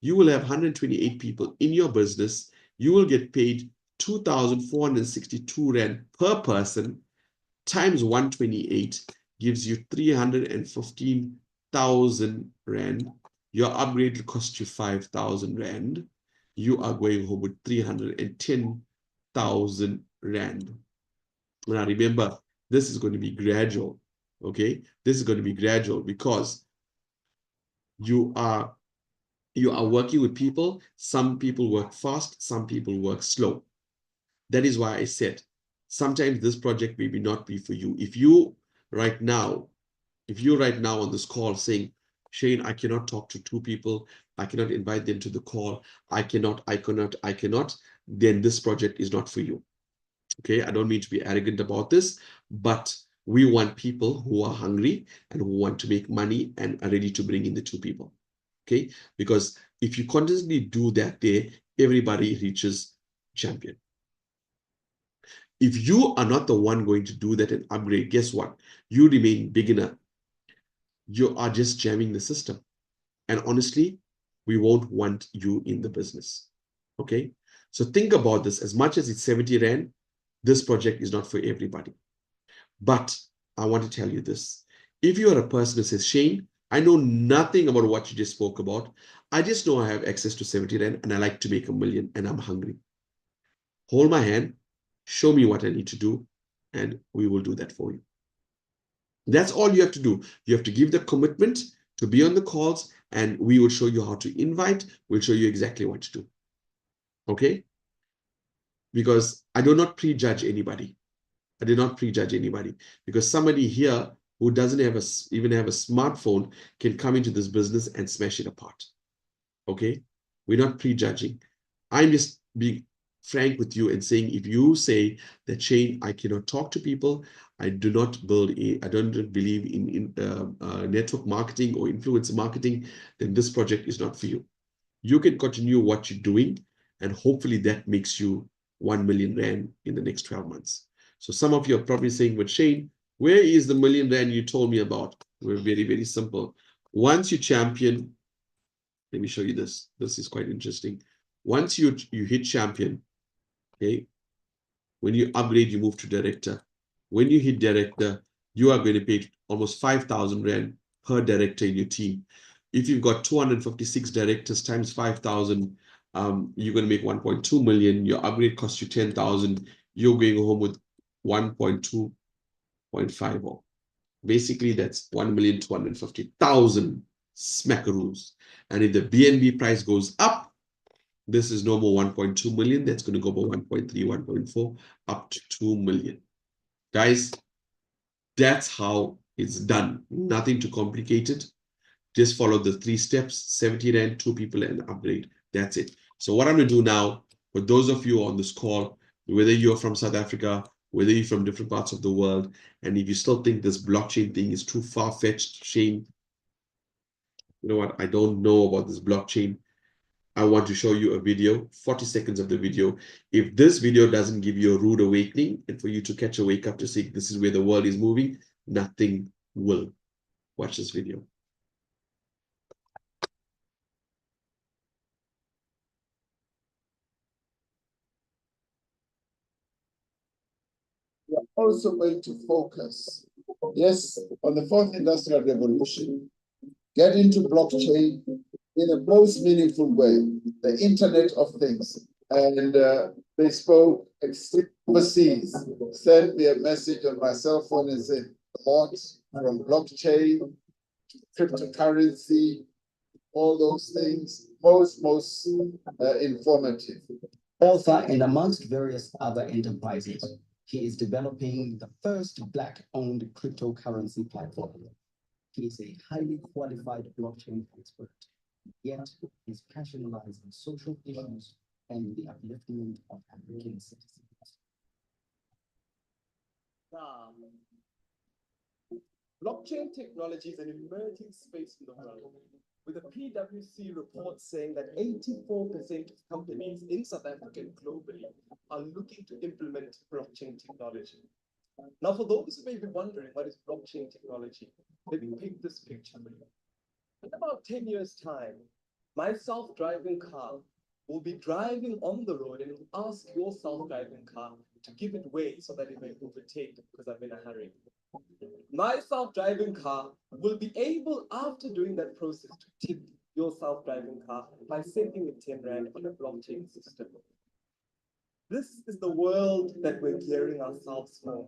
You will have 128 people in your business. You will get paid 2,462 Rand per person times 128 gives you 315,000 Rand. Your upgrade will cost you 5,000 Rand. You are going home with 310,000 Rand. Now remember, this is going to be gradual, okay? This is going to be gradual because you are working with people. Some people work fast, some people work slow. That is why I said, sometimes this project may not be for you. If you're right now on this call saying, Shane, I cannot talk to 2 people, I cannot invite them to the call, I cannot, then this project is not for you. Okay, I don't mean to be arrogant about this, but we want people who are hungry and who want to make money and are ready to bring in the 2 people. Okay, because if you continuously do that there, everybody reaches champion. If you are not the one going to do that and upgrade, guess what? You remain beginner. You are just jamming the system. And honestly, we won't want you in the business. Okay? So think about this. As much as it's 70 Rand, this project is not for everybody. But I want to tell you this. If you are a person who says, Shane, I know nothing about what you just spoke about. I just know I have access to 70 Rand and I like to make $1 million and I'm hungry. Hold my hand. Show me what I need to do, and we will do that for you. That's all you have to do. You have to give the commitment to be on the calls, and we will show you how to invite. We'll show you exactly what to do. Okay? Because I do not prejudge anybody. I do not prejudge anybody. Because somebody here who doesn't have even have a smartphone can come into this business and smash it apart. Okay? We're not prejudging. I'm just being frank with you and saying, if you say that, Shane, I cannot talk to people, I do not believe in network marketing or influencer marketing, then this project is not for you. You can continue what you're doing, and hopefully that makes you 1 million Rand in the next 12 months. So some of you are probably saying, but Shane, where is the 1 million Rand you told me about? We're very, very simple. Once you champion, let me show you this. This is quite interesting. Once you hit champion, okay, when you upgrade, you move to director. When you hit director, you are going to pay almost 5,000 Rand per director in your team. If you've got 256 directors times 5,000, you're going to make 1.2 million. Your upgrade costs you 10,000. You're going home with 1.2.50. Basically, that's 1,250,000 smackaroos. And if the BNB price goes up, this is no more 1.2 million. That's going to go about 1.3, 1.4, up to 2 million. Guys, that's how it's done. Nothing too complicated. Just follow the 3 steps, 70 Rand, 2 people, and upgrade. That's it. So what I'm going to do now, for those of you on this call, whether you're from South Africa, whether you're from different parts of the world, and if you still think this blockchain thing is too far-fetched, Shane, you know what? I don't know about this blockchain. I want to show you a video, 40 seconds of the video. If this video doesn't give you a rude awakening and for you to catch a wake up to say this is where the world is moving, nothing will. Watch this video. We are also going to focus, yes, on the fourth industrial revolution, get into blockchain in a most meaningful way, the Internet of Things. And they spoke overseas, sent me a message on my cell phone and said, what from blockchain to cryptocurrency, all those things, most informative. Author and amongst various other enterprises, he is developing the first Black-owned cryptocurrency platform. He is a highly qualified blockchain expert, yet his passion lies in social issues and the upliftment of African citizens. Blockchain technology is an emerging space in the world, with a PwC report saying that 84% of companies in South Africa and globally are looking to implement blockchain technology. Now, for those who may be wondering what is blockchain technology, let me paint this picture for you. In about 10 years' time, my self-driving car will be driving on the road and it will ask your self-driving car to give it way so that it may overtake because I'm in a hurry. My self-driving car will be able, after doing that process, to tip your self-driving car by sending it 10 Rand on a blockchain system. This is the world that we're gearing ourselves for.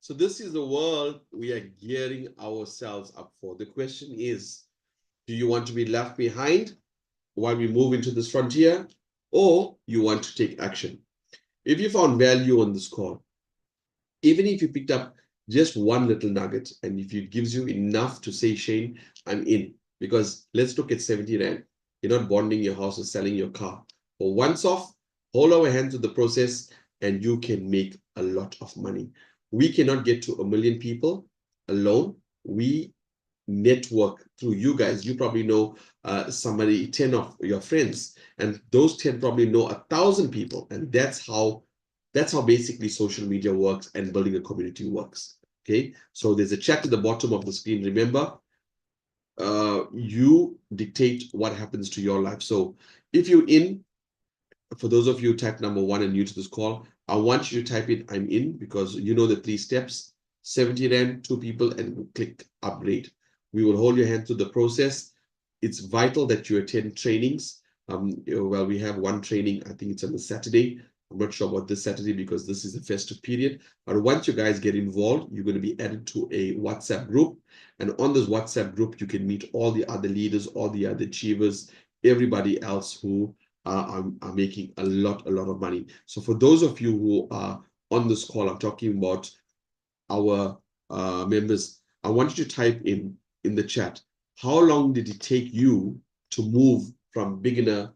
So this is the world we are gearing ourselves up for. The question is, do you want to be left behind while we move into this frontier, or you want to take action? If you found value on this call, even if you picked up just one little nugget, and if it gives you enough to say, Shane, I'm in. Because let's look at 70 Rand. You're not bonding your house or selling your car. For once off, hold our hands to the process, and you can make a lot of money. We cannot get to 1 million people alone. We network through you guys. You probably know somebody, 10 of your friends, and those 10 probably know 1,000 people. And that's how basically social media works and building a community works. Okay, so there's a chat at the bottom of the screen. Remember, you dictate what happens to your life. So if you're in, for those of you type number 1 and new to this call, I want you to type in I'm in, because you know the 3 steps: 70 Rand, 2 people, and click upgrade. We will hold your hand through the process. It's vital that you attend trainings. Well, we have one training, I think it's on a Saturday. I'm not sure about this Saturday because this is a festive period. But once you guys get involved, you're going to be added to a WhatsApp group. And on this WhatsApp group, you can meet all the other leaders, all the other achievers, everybody else who are making a lot of money. So for those of you who are on this call, I'm talking about our members. I want you to type in the chat, how long did it take you to move from beginner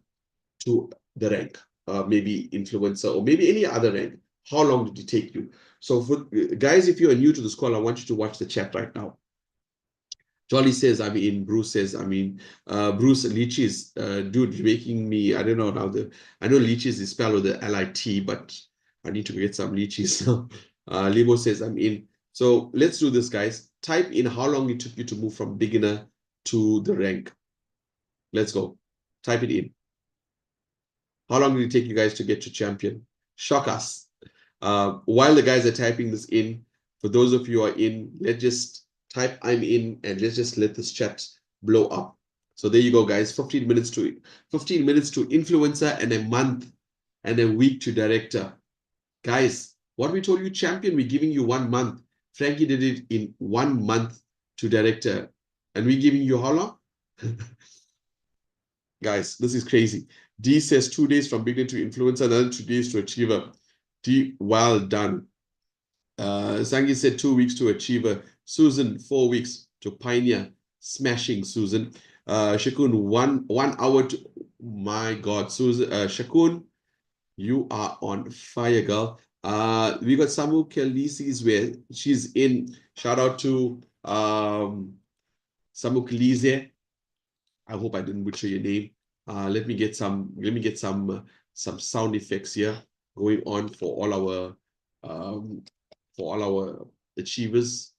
to the rank? Maybe influencer or maybe any other rank. How long did it take you? So for guys, if you are new to this call, I want you to watch the chat right now. Jolly says, I mean, Bruce says, I mean, Bruce, lychees, dude, you're making me, I don't know now, I know lychees is spelled with the L-I-T, but I need to get some lychees now. Limo says, I'm in. So let's do this, guys. Type in how long it took you to move from beginner to the rank. Let's go. Type it in. How long did it take you guys to get to champion? Shock us. While the guys are typing this in, for those of you who are in, let's just type I'm in and let's just let this chat blow up. So there you go, guys. 15 minutes to influencer and a month and a week to director. Guys, what we told you, champion, we're giving you 1 month. Frankie did it in 1 month to director. And we're giving you how long? Guys, this is crazy. D says 2 days from beginner to influencer, another 2 days to achiever. D, well done. Sangi said 2 weeks to achiever. Susan, 4 weeks to pioneer. Smashing, Susan. Shakun, one hour to, my God, Susan, Shakun, you are on fire, girl. We got Samu Kelisi's where she's in. Shout out to Samu Kelise. I hope I didn't butcher your name. Let me get some sound effects here going on for all our achievers.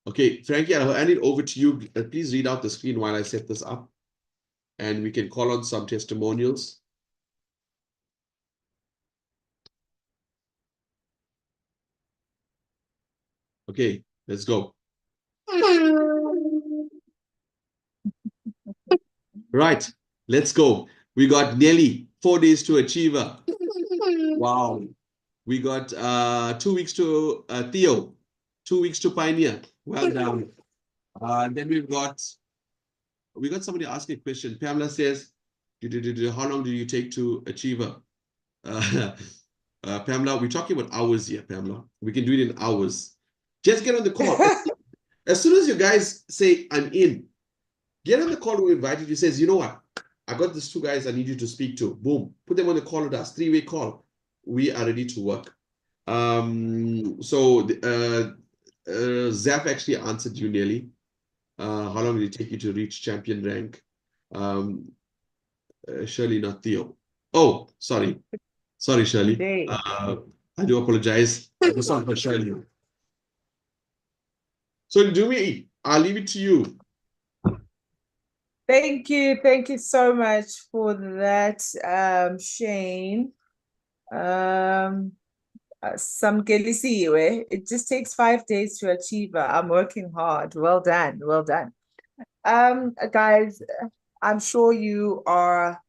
Okay, Frankie, I'll hand it over to you. Please read out the screen while I set this up, and we can call on some testimonials. Okay, let's go. Right, let's go. We got Nelly, 4 days to achiever. Wow. We got 2 weeks to Theo, 2 weeks to pioneer. Well done. And then we got somebody asking a question. Pamela says, how long do you take to achiever? Pamela, we're talking about hours here, Pamela. We can do it in hours. Just get on the call. As soon as you guys say, I'm in, get on the call who invited you, says, you know what? I got these 2 guys I need you to speak to. Boom. Put them on the call with us. 3-way call. We are ready to work. Zaf actually answered you nearly. How long did it take you to reach champion rank? Shirley, not Theo. Oh, sorry. Sorry, Shirley. I do apologize. This one for Shirley. So, Dumi, I'll leave it to you. Thank you so much for that, Shane. Some Gelisiwe. It just takes 5 days to achieve. I'm working hard. Well done, well done. Guys, I'm sure you are.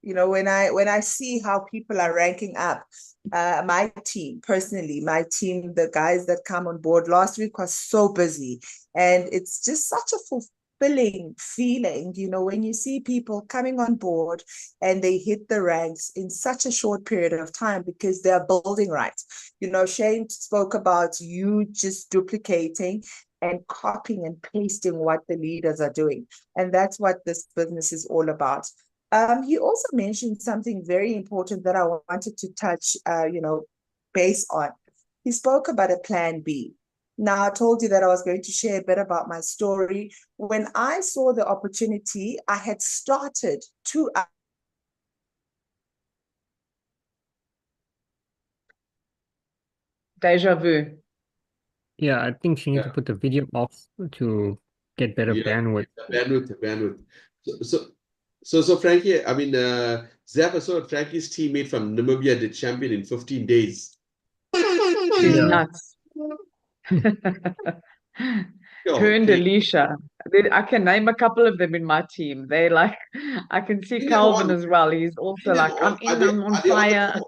You know, when I see how people are ranking up, my team personally, the guys that come on board last week was so busy, and it's just such a fulfilling feeling, you know, when you see people coming on board and they hit the ranks in such a short period of time because they're building right. You know, Shane spoke about you just duplicating and copying and pasting what the leaders are doing, and that's what this business is all about. He also mentioned something very important that I wanted to touch, base on. He spoke about a plan B. Now, I told you that I was going to share a bit about my story. When I saw the opportunity, I had started 2 hours. Deja vu. Yeah, I think she needs to put the video off to get better bandwidth. Bandwidth. So Frankie, I mean, Zaf, I saw Frankie's teammate from Namibia did champion in 15 days. She's nuts. Her and Alicia. I can name a couple of them in my team. They like, I can see Calvin as well. He's also like, I'm on fire.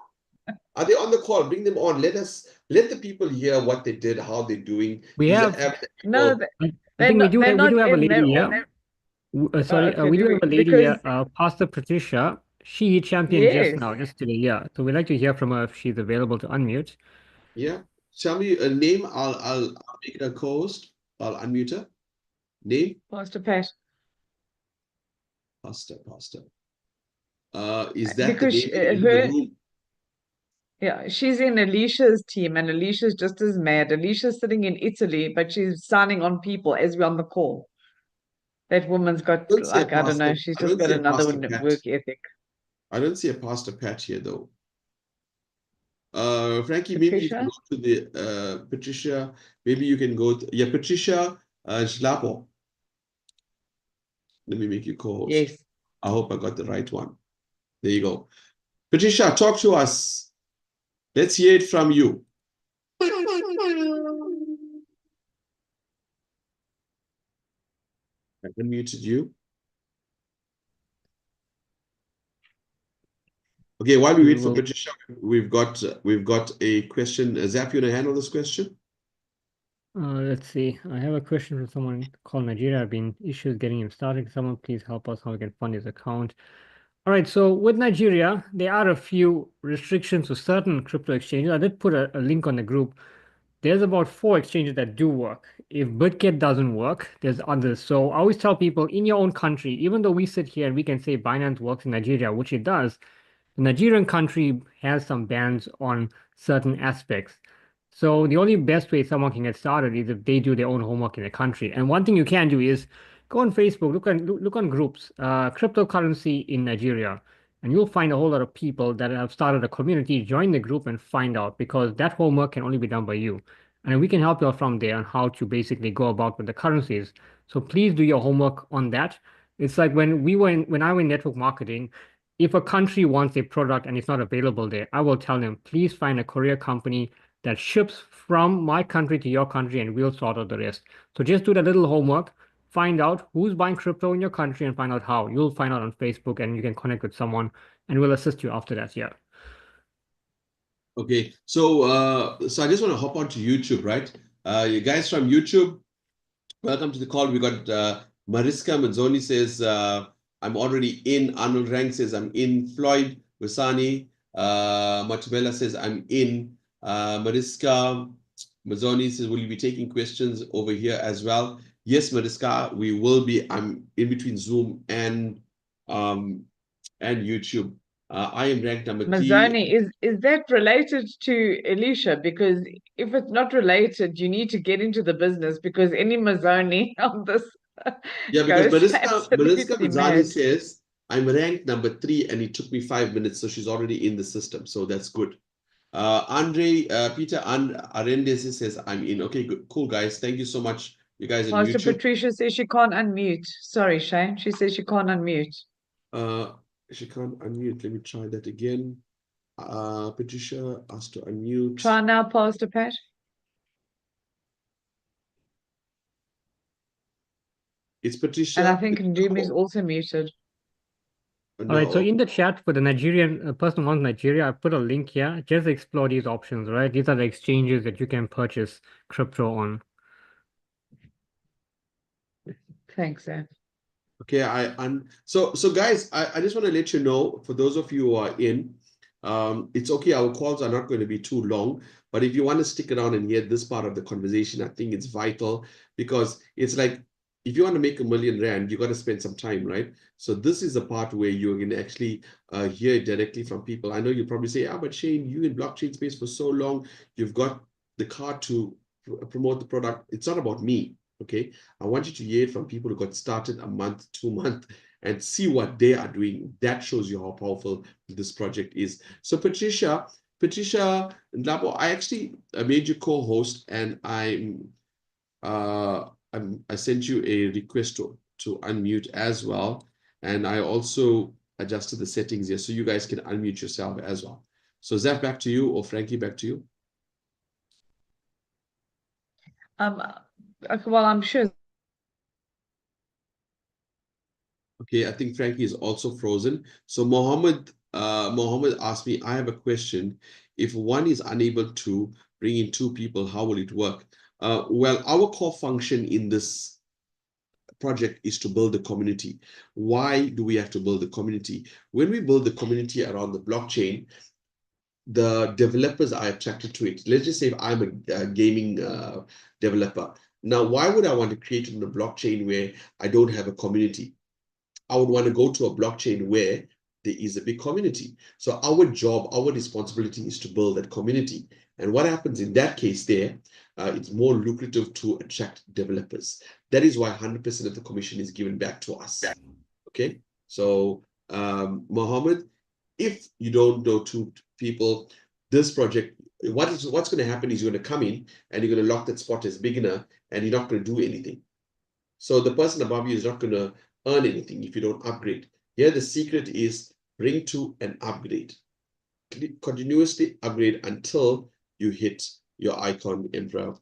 Are they on the call? Bring them on. Let the people hear what they did, how they're doing. We have no, I think we do have a lady here. Sorry, we do have a lady here, Pastor Patricia. She championed just now, yesterday. Yeah, so we'd like to hear from her if she's available to unmute. Yeah, tell me a name. I'll make it a co-host. I'll unmute her. Name? Pastor Pat. Pastor. Is that because the name in the room? Yeah, she's in Alicia's team, and Alicia's just as mad. Alicia's sitting in Italy, but she's signing on people as we're on the call. That woman's got, like, I don't know, she's just got another work ethic. I don't see a Pastor Pat here, though. Frankie, maybe you can go to the Patricia. Maybe you can go to, yeah, Patricia Schlapo. Let me make you co-host. Yes. I hope I got the right one. There you go. Patricia, talk to us. Let's hear it from you. I unmuted you. Okay, while we wait for Patricia, we've got a question. Zaf, you want to handle this question? Let's see. I have a question from someone called Nigeria. I've been issues getting him started. Someone please help us how we can fund his account. All right, so with Nigeria, there are a few restrictions to certain crypto exchanges. I did put a link on the group. There's about 4 exchanges that do work. If Bitget doesn't work, there's others. So I always tell people in your own country, even though we sit here and we can say Binance works in Nigeria, which it does, the Nigerian country has some bans on certain aspects. So the only best way someone can get started is if they do their own homework in the country. And one thing you can do is go on Facebook, look on groups, cryptocurrency in Nigeria, and you'll find a whole lot of people that have started a community. Join the group and find out, because that homework can only be done by you. And we can help you out from there on how to basically go about with the currencies. So please do your homework on that. It's like when I went network marketing, if a country wants a product and it's not available there, I will tell them, please find a courier company that ships from my country to your country and we'll sort out the rest. So just do the little homework, find out who's buying crypto in your country and find out how. You'll find out on Facebook and you can connect with someone and we'll assist you after that. Yeah. Okay, so I just want to hop onto YouTube, right? You guys from YouTube, welcome to the call. We got Mariska Mazzoni says, I'm already in. Arnold Rank says, I'm in. Floyd Wisani, Matumela says, I'm in. Mariska Mazzoni says, will you be taking questions over here as well? Yes, Mariska, we will be. I'm in between Zoom and YouTube. I am ranked number 3. Mazzoni, is that related to Elisha? Because if it's not related, you need to get into the business, because any Mazzoni on this yeah, because Mariska Mazzoni mad. says, I'm ranked number 3 and it took me 5 minutes, so she's already in the system. So that's good. Peter Arendes says, I'm in. Okay, good. Cool, guys. Thank you so much. You guys on Pastor YouTube. Patricia says she can't unmute. Sorry, Shane. She says she can't unmute. She can't unmute. Let me try that again. Patricia asked to unmute. Try now, Pastor Pat. It's Patricia. And I think Ndumi is also muted. No. All right, so in the chat for the Nigerian person who wants Nigeria, I put a link here. Just explore these options, right? These are the exchanges that you can purchase crypto on. Thanks, Sam. Okay, so guys, I just want to let you know, for those of you who are in, it's okay, our calls are not going to be too long, but if you want to stick around and hear this part of the conversation, I think it's vital, because it's like, if you want to make R1 million, you got to spend some time, right? So this is the part where you're going to actually hear it directly from people. I know you'll probably say, but Shane, you in blockchain space for so long, you've got the card to promote the product. It's not about me. Okay, I want you to hear it from people who got started a month, 2 months, and see what they are doing. That shows you how powerful this project is. So Patricia Ndlabo, I actually made you co-host, and I sent you a request to unmute as well, and I also adjusted the settings here so you guys can unmute yourself as well. So Zaf, back to you, or Frankie, back to you. Well, I'm sure. Okay, I think Frankie is also frozen. So Mohammed asked me, I have a question. If one is unable to bring in 2 people, how will it work? Well, our core function in this project is to build a community. Why do we have to build a community? When we build the community around the blockchain, the developers are attracted to it. Let's just say if I'm a gaming developer. Now, why would I want to create on the blockchain where I don't have a community? I would want to go to a blockchain where there is a big community. So our job, our responsibility is to build that community. And what happens in that case there, it's more lucrative to attract developers. That is why 100% of the commission is given back to us. Okay, so Mohammed, if you don't know 2 people, this project, what's going to happen is you're going to come in and you're going to lock that spot as beginner, and you're not going to do anything. So the person above you is not going to earn anything if you don't upgrade. Here, the secret is bring 2 and upgrade. Continuously upgrade until you hit your icon Emperor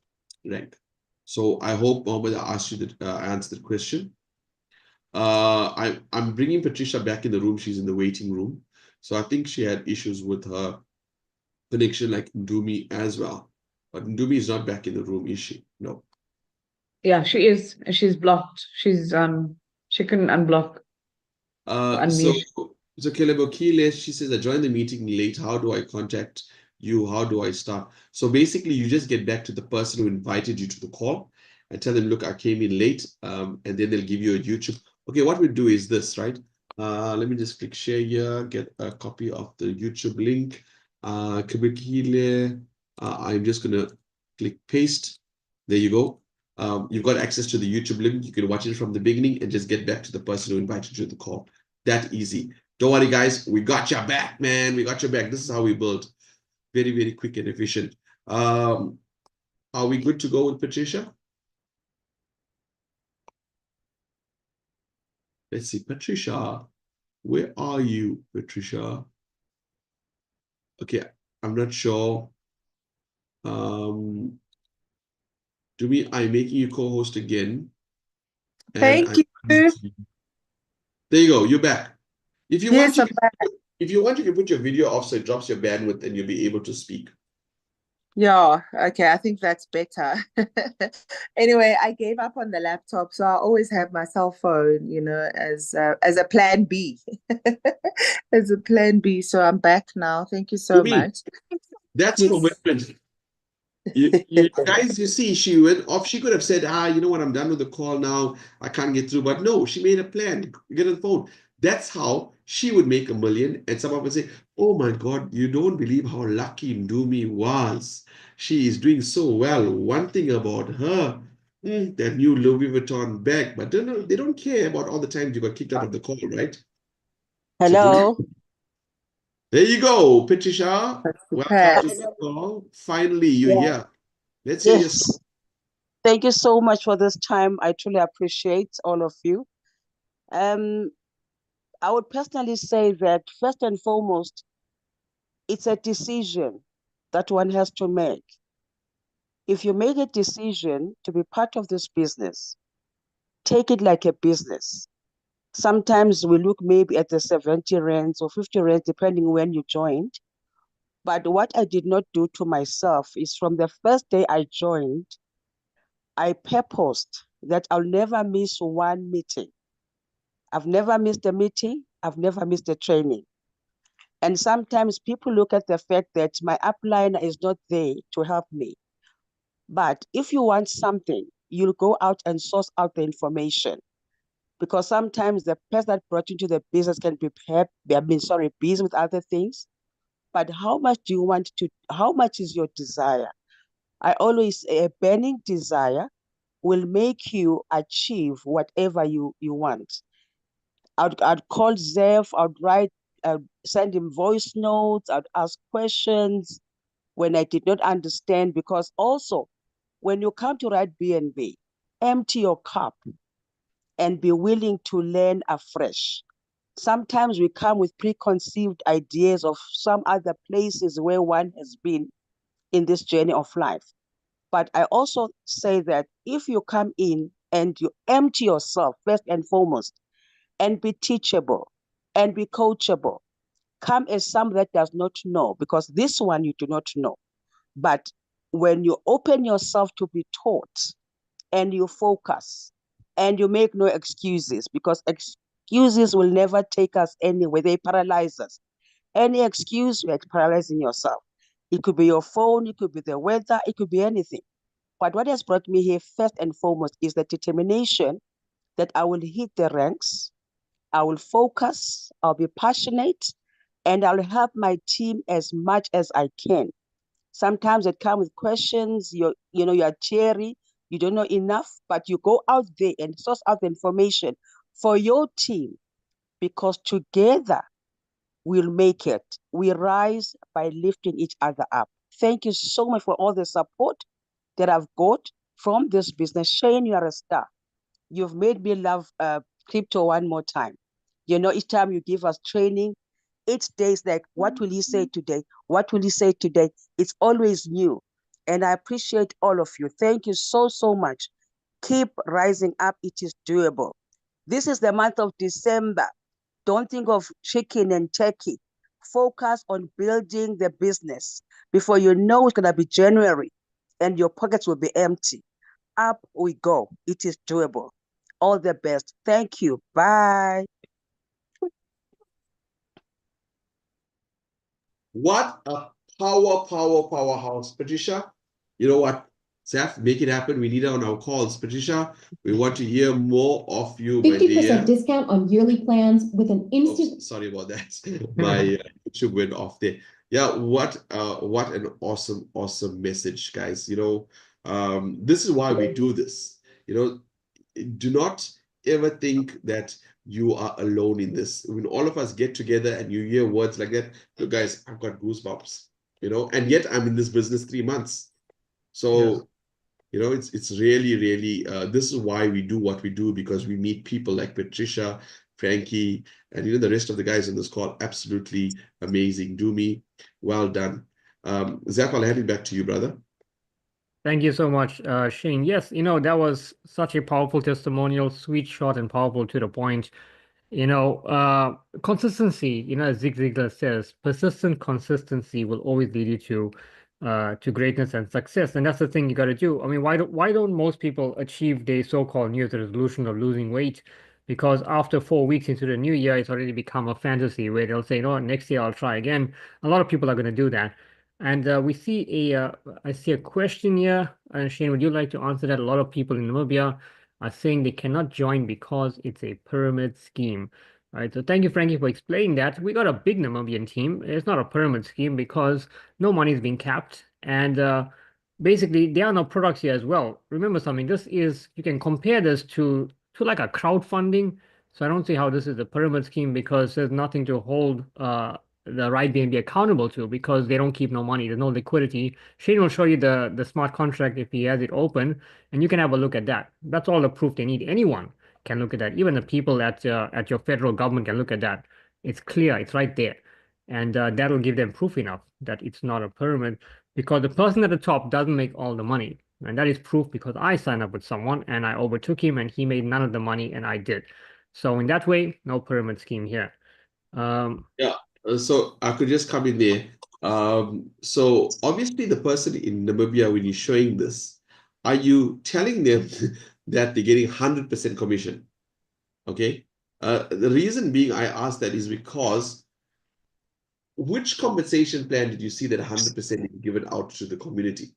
rank. So I hope, Mohammed, I asked you that, answered the question. I'm bringing Patricia back in the room. She's in the waiting room. So I think she had issues with her connection like Ndumi as well. But Ndumi is not back in the room, is she? No. Yeah, she is. She's blocked. She couldn't unblock or So unmute. Kelebokile, she says, I joined the meeting late. How do I contact you? How do I start? So basically, you just get back to the person who invited you to the call and tell them, look, I came in late, and then they'll give you a YouTube. Okay, what we do is this, right? Let me just click share here, get a copy of the YouTube link. Kelebokile, I'm just gonna click paste. There you go. You've got access to the YouTube link. You can watch it from the beginning and just get back to the person who invited you to the call. That easy. Don't worry, guys. We got your back, man. We got your back. This is how we build. Very, very quick and efficient. Are we good to go with Patricia? Let's see. Patricia, where are you, Patricia? Okay, I'm not sure. I'm making you co-host again. And Thank you. There you go. You're back. If you Yes, want, I'm back. if you want, you can put your video off so it drops your bandwidth and you'll be able to speak. Yeah, okay, I think that's better. Anyway, I gave up on the laptop, so I always have my cell phone, as a plan B. As a plan B. So I'm back now. Thank you so To me, much. that's Yes. commitment. You guys, you see, she went off. She could have said, you know what, I'm done with the call now. I can't get through. But no, she made a plan. Get on the phone. That's how she would make $1 million. And someone would say, oh my God, you don't believe how lucky Ndumi was. She is doing so well. One thing about her, that new Louis Vuitton bag. But they don't care about all the times you got kicked out of the call, right? So Hello. there you go, Patricia. Welcome to Pass. the call. Finally, you're Yeah. here. Let's hear your story. Yes. Thank you so much for this time. I truly appreciate all of you. Um, I would personally say that first and foremost, it's a decision that one has to make. If you make a decision to be part of this business, take it like a business. Sometimes we look maybe at the 70 rands or 50 rands, depending when you joined. But what I did not do to myself is from the first day I joined, I purposed that I'll never miss one meeting. I've never missed a meeting. I've never missed a training. And sometimes people look at the fact that my upliner is not there to help me. But if you want something, you'll go out and source out the information. Because sometimes the person that brought you to the business can be busy with other things. But how much how much is your desire? I always say a burning desire will make you achieve whatever you want. I'd call Zeph, send him voice notes, I'd ask questions when I did not understand, because also when you come to write BNB, empty your cup and be willing to learn afresh. Sometimes we come with preconceived ideas of some other places where one has been in this journey of life. But I also say that if you come in and you empty yourself first and foremost, and be teachable and be coachable, come as someone that does not know, because this one you do not know. But when you open yourself to be taught and you focus and you make no excuses, because excuses will never take us anywhere, they paralyze us. Any excuse, you're paralyzing yourself. It could be your phone, it could be the weather, it could be anything. But what has brought me here first and foremost is the determination that I will hit the ranks, I will focus, I'll be passionate, and I'll help my team as much as I can. Sometimes it comes with questions, you're cheery, you don't know enough, but you go out there and source out the information for your team, because together we'll make it. We rise by lifting each other up. Thank you so much for all the support that I've got from this business. Shane, you are a star. You've made me love crypto one more time. Each time you give us training, each day is like, what will he say today? What will he say today? It's always new. And I appreciate all of you. Thank you so, so much. Keep rising up. It is doable. This is the month of December. Don't think of chicken and turkey. Focus on building the business. Before you know, it's going to be January and your pockets will be empty. Up we go. It is doable. All the best. Thank you. Bye. What a powerhouse. Patricia, you know what? Zaf, make it happen. We need her on our calls. Patricia, we want to hear more of you, my dear. 50% discount on yearly plans with an instant. Oops, sorry about that. My YouTube went off there. Yeah, what an awesome message, guys. You know, this is why we do this. You know, do not ever think that you are alone in this. When all of us get together and you hear words like that, look, guys, I've got goosebumps, you know, and yet I'm in this business 3 months. So, yes, you know, it's really, this is why we do what we do, because we meet people like Patricia, Frankie, and the rest of the guys on this call. Absolutely amazing. Dumi, well done. Zaf, I'll hand it back to you, brother. Thank you so much, Shane. Yes, that was such a powerful testimonial, sweet, short, and powerful to the point. Consistency, as Zig Ziglar says, persistent consistency will always lead you to greatness and success. And that's the thing you got to do. I mean, why don't most people achieve their so-called New Year's resolution of losing weight? Because after 4 weeks into the new year, it's already become a fantasy where they'll say, next year I'll try again. A lot of people are going to do that. And I see a question here. Shane, would you like to answer that? A lot of people in Namibia are saying they cannot join because it's a pyramid scheme. All right, so thank you, Frankie, for explaining that. We got a big Namibian team. It's not a pyramid scheme because no money is being capped. And basically, there are no products here as well. Remember something, you can compare this to like a crowdfunding. So I don't see how this is a pyramid scheme, because there's nothing to hold the right BNB accountable to, because they don't keep no money. There's no liquidity. Shane will show you the smart contract if he has it open, and you can have a look at that. That's all the proof they need. Anyone can look at that. Even the people at your federal government can look at that. It's clear. It's right there. And that'll give them proof enough that it's not a pyramid, because the person at the top doesn't make all the money. And that is proof, because I signed up with someone and I overtook him and he made none of the money and I did. So in that way, no pyramid scheme here. Yeah. So I could just come in there. So obviously the person in Namibia, when you're showing this, are you telling them that they're getting 100% commission? Okay. The reason being I asked that is because which compensation plan did you see that 100% is given out to the community?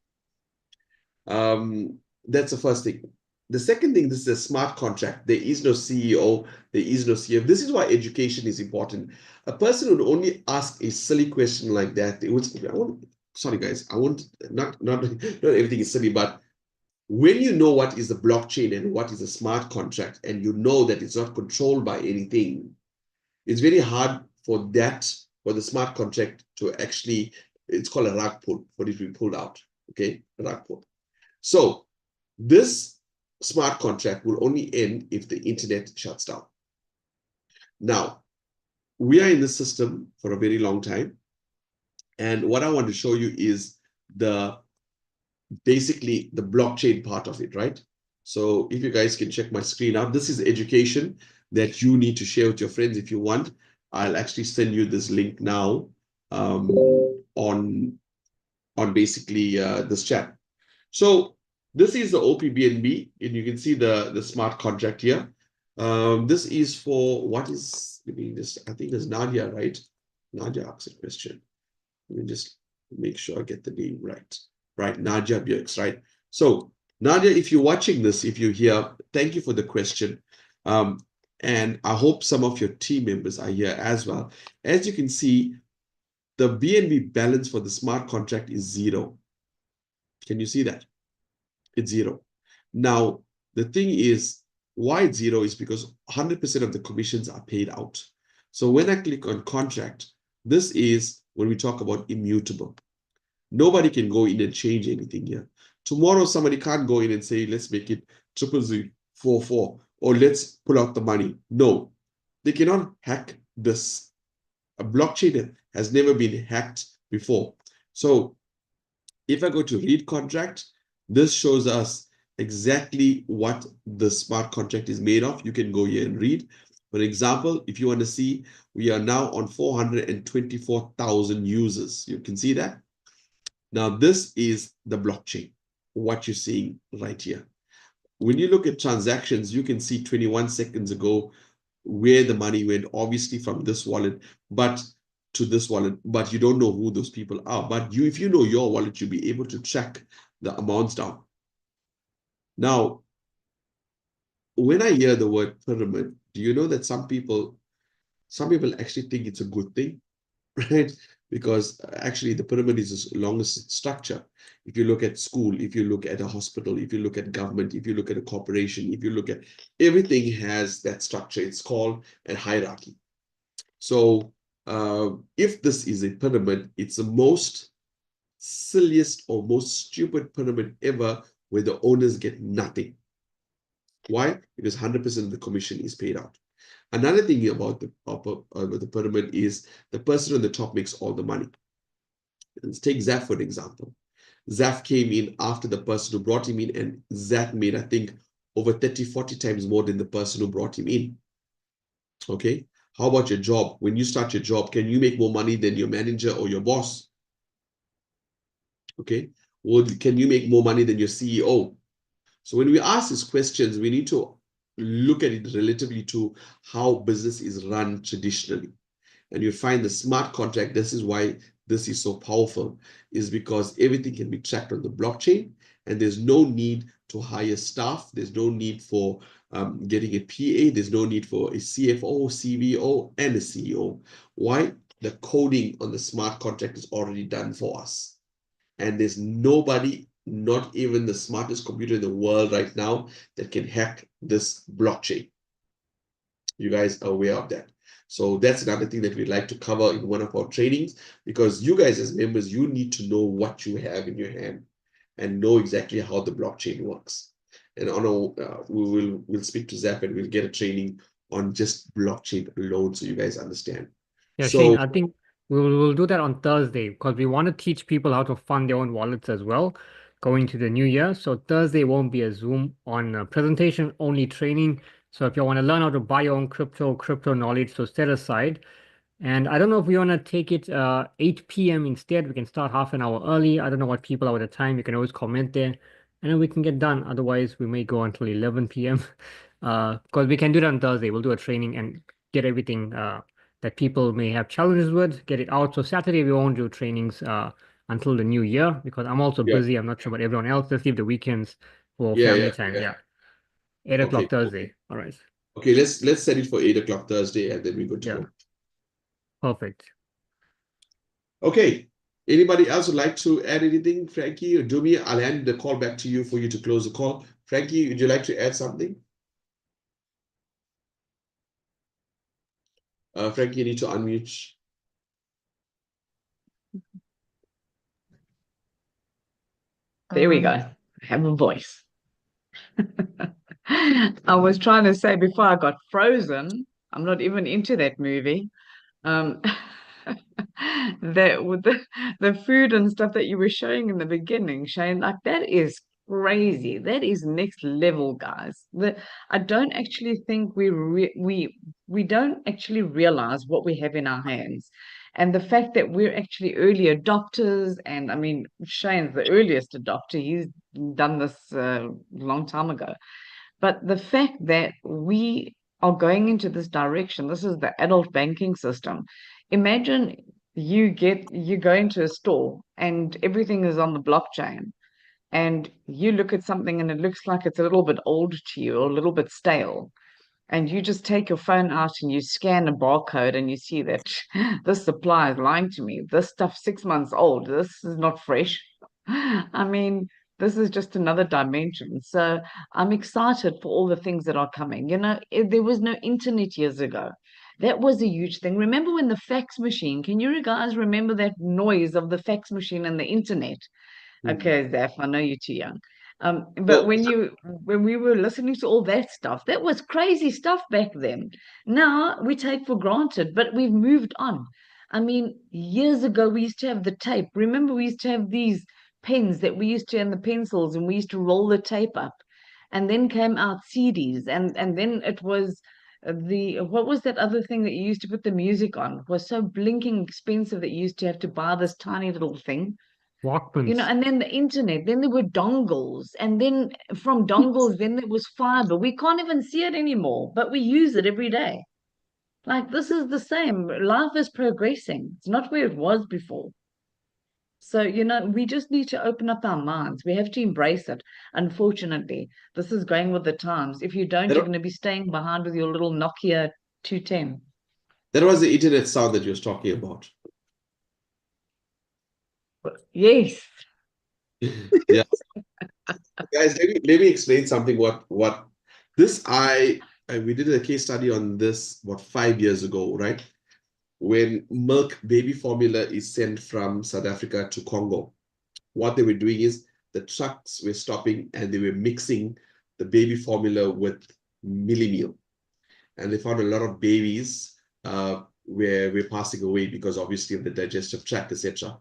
That's the first thing. The second thing, this is a smart contract. There is no CEO, there is no CF. This is why education is important. A person would only ask a silly question like that. Sorry guys, I won't, not everything is silly, but when you know what is a blockchain and what is a smart contract, and you know that it's not controlled by anything, it's very hard for the smart contract to actually, it's called a rug pull, for it to be pulled out. Okay, a rug pull. So this smart contract will only end if the internet shuts down. Now, we are in this system for a very long time. And what I want to show you is basically the blockchain part of it, right? So if you guys can check my screen out, this is education that you need to share with your friends if you want. I'll actually send you this link now on basically this chat. So this is the OPBNB, and you can see the smart contract here. This is for what is, I think it's Nadia, right? Nadia asked a question. Let me just make sure I get the name right. Right, Nadia Bjerks, right? So Nadia, if you're watching this, if you're here, thank you for the question. And I hope some of your team members are here as well. As you can see, the BNB balance for the smart contract is 0. Can you see that? It's 0. Now, the thing is, why it's 0 is because 100% of the commissions are paid out. So when I click on contract, this is when we talk about immutable. Nobody can go in and change anything here. Tomorrow, somebody can't go in and say, let's make it 0044, or let's pull out the money. No, they cannot hack this. A blockchain has never been hacked before. So if I go to read contract, this shows us exactly what the smart contract is made of, you can go here and read. For example, if you want to see, we are now on 424,000 users. You can see that. Now, this is the blockchain, what you're seeing right here. When you look at transactions, you can see 21 seconds ago where the money went, obviously from this wallet, but to this wallet, but you don't know who those people are. But you, if you know your wallet, you'll be able to track the amounts down. Now, when I hear the word pyramid, do you know that some people actually think it's a good thing, right? Because actually the pyramid is the longest structure. If you look at school, if you look at a hospital, if you look at government, if you look at a corporation, if you look at everything has that structure. It's called a hierarchy. So if this is a pyramid, it's the most silliest or most stupid pyramid ever where the owners get nothing. Why? Because 100% of the commission is paid out. Another thing about the pyramid is the person on the top makes all the money. Let's take Zaf for an example. Zaf came in after the person who brought him in, and Zaf made, I think, over 30, 40 times more than the person who brought him in. Okay? How about your job? When you start your job, can you make more money than your manager or your boss? Okay? Or can you make more money than your CEO? So when we ask these questions, we need to look at it relatively to how business is run traditionally. And you find the smart contract, this is why this is so powerful, is because everything can be tracked on the blockchain, and there's no need to hire staff. There's no need for getting a PA. There's no need for a CFO, CVO, and a CEO. Why? The coding on the smart contract is already done for us. And there's nobody, not even the smartest computer in the world right now, that can hack this blockchain. You guys are aware of that. So that's another thing that we'd like to cover in one of our trainings, because you guys as members, you need to know what you have in your hand and know exactly how the blockchain works. And on we'll speak to Zap and we'll get a training on just blockchain alone so you guys understand. Yeah, So, Shane, I think we'll do that on Thursday because we want to teach people how to fund their own wallets as well going to the new year. So Thursday won't be a Zoom on presentation, only training. So if you want to learn how to buy your own crypto knowledge, so set aside. And I don't know if we want to take it 8 p.m. instead. We can start half an hour early. I don't know what people are at the time. You can always comment there, and then we can get done. Otherwise, we may go until 11 p.m. Because we can do that on Thursday. We'll do a training and get everything that people may have challenges with, get it out. So Saturday, we won't do trainings until the new year because I'm also busy. I'm not sure about everyone else. Let's leave the weekends for family time. Yeah. 8 o'clock okay. Thursday. All right. Okay, let's set it for 8 o'clock Thursday and then we're good to go. Perfect. Okay. Anybody else would like to add anything? Frankie or Dumi, I'll hand the call back to you for you to close the call. Frankie, would you like to add something? Frankie, you need to unmute. There we go. I have a voice. I was trying to say before I got frozen, I'm not even into that movie. That with the food and stuff that you were showing in the beginning, Shane, like that is crazy. That is next level, guys. I don't actually think we don't actually realize what we have in our hands. And the fact that we're actually early adopters, and I mean, Shane's the earliest adopter. He's done this a long time ago. But the fact that we are going into this direction, this is the adult banking system. Imagine you go into a store and everything is on the blockchain, and you look at something and it looks like it's a little bit old to you or a little bit stale, and you just take your phone out and you scan a barcode and you see that this supplier is lying to me. This stuff's 6 months old. This is not fresh. I mean, this is just another dimension. So I'm excited for all the things that are coming. You know, there was no internet years ago. That was a huge thing. Remember when the fax machine, can you guys remember that noise of the fax machine and the internet? Okay, Zaf, I know you're too young. But when we were listening to all that stuff, that was crazy stuff back then. Now we take for granted, but we've moved on. I mean, years ago we used to have the tape. Remember, we used to have these pens that we used to and the pencils, and we used to roll the tape up. and then came out CDs, and then it was what was that other thing that you used to put the music on? It was so blinking expensive that you used to have to buy this tiny little thing. Walkmans. And then the internet, then there were dongles, and then from dongles, then there was fiber. We can't even see it anymore, but we use it every day. Like, this is the same. Life is progressing. It's not where it was before. So, we just need to open up our minds. We have to embrace it. Unfortunately, this is going with the times. If you don't, you're going to be staying behind with your little Nokia 210. That was the internet sound that you was talking about. Yes. Yeah. Guys, let me explain something. What this we did a case study on this 5 years ago, right? When milk baby formula is sent from South Africa to Congo, what they were doing is the trucks were stopping and they were mixing the baby formula with milli meal, and they found a lot of babies were passing away because obviously of the digestive tract, etc.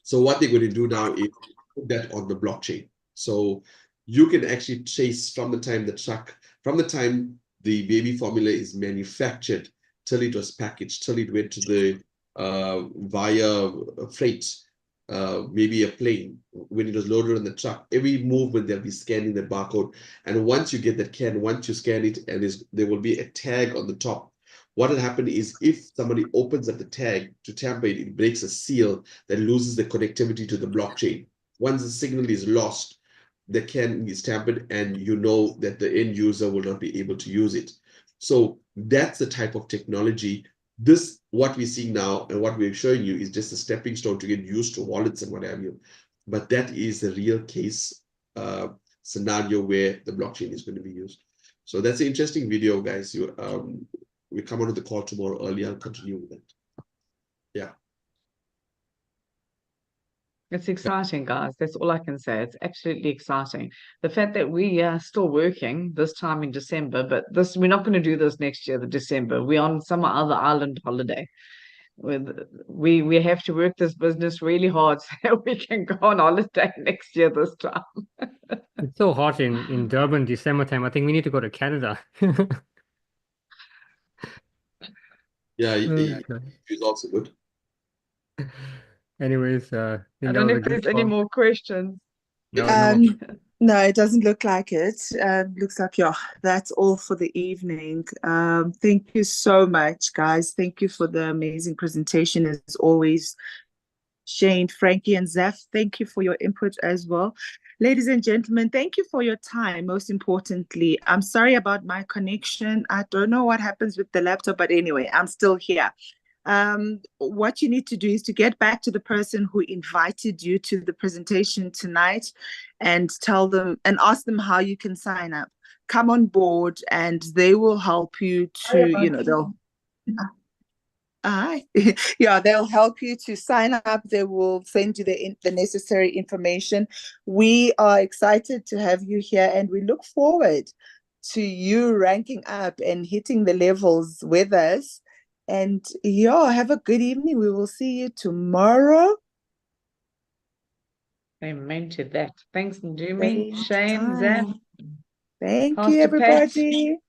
So what they're going to do now is put that on the blockchain. So you can actually trace from the time the baby formula is manufactured till it was packaged, till it went to the via freight, maybe a plane, when it was loaded on the truck. Every movement they'll be scanning the barcode, and once you get that can, once you scan it, and there will be a tag on the top. What will happen is if somebody opens up the tag to tamper it, it breaks a seal that loses the connectivity to the blockchain. Once the signal is lost, the can is tampered, and you know that the end user will not be able to use it. So that's the type of technology. What we see now and what we're showing you is just a stepping stone to get used to wallets and what have you. But that is the real case scenario where the blockchain is going to be used. So that's an interesting video, guys. We come onto the call tomorrow early. I'll continue with that. Yeah. It's exciting, guys. That's all I can say. It's absolutely exciting. The fact that we are still working this time in December, but we're not going to do this next year, the December. We're on some other island holiday. We have to work this business really hard so that we can go on holiday next year this time. It's so hot in Durban December time. I think we need to go to Canada. Yeah, Okay. it's also good. Anyways, I don't know if there's any more questions. No. No, it doesn't look like it. Looks like, yeah, that's all for the evening. Thank you so much, guys. Thank you for the amazing presentation as always. Shane, Frankie, and Zeph, thank you for your input as well. Ladies and gentlemen, thank you for your time. Most importantly, I'm sorry about my connection. I don't know what happens with the laptop, but anyway, I'm still here. What you need to do is to get back to the person who invited you to the presentation tonight and tell them and ask them how you can sign up. Come on board and they will help you to, they'll help you to sign up. They will send you the necessary information. We are excited to have you here and we look forward to you ranking up and hitting the levels with us. And have a good evening. We will see you tomorrow. Amen to that. Thanks, Ndumi, Shane, Zeph. Thank Pastor you, everybody. Pat.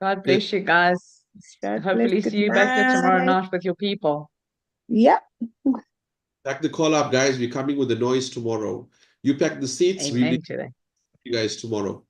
God bless you guys. God Hopefully bless. see you back here tomorrow night with your people. Yep. Pack the call up, guys. We're coming with the noise tomorrow. You pack the seats. Amen to that. See you guys tomorrow.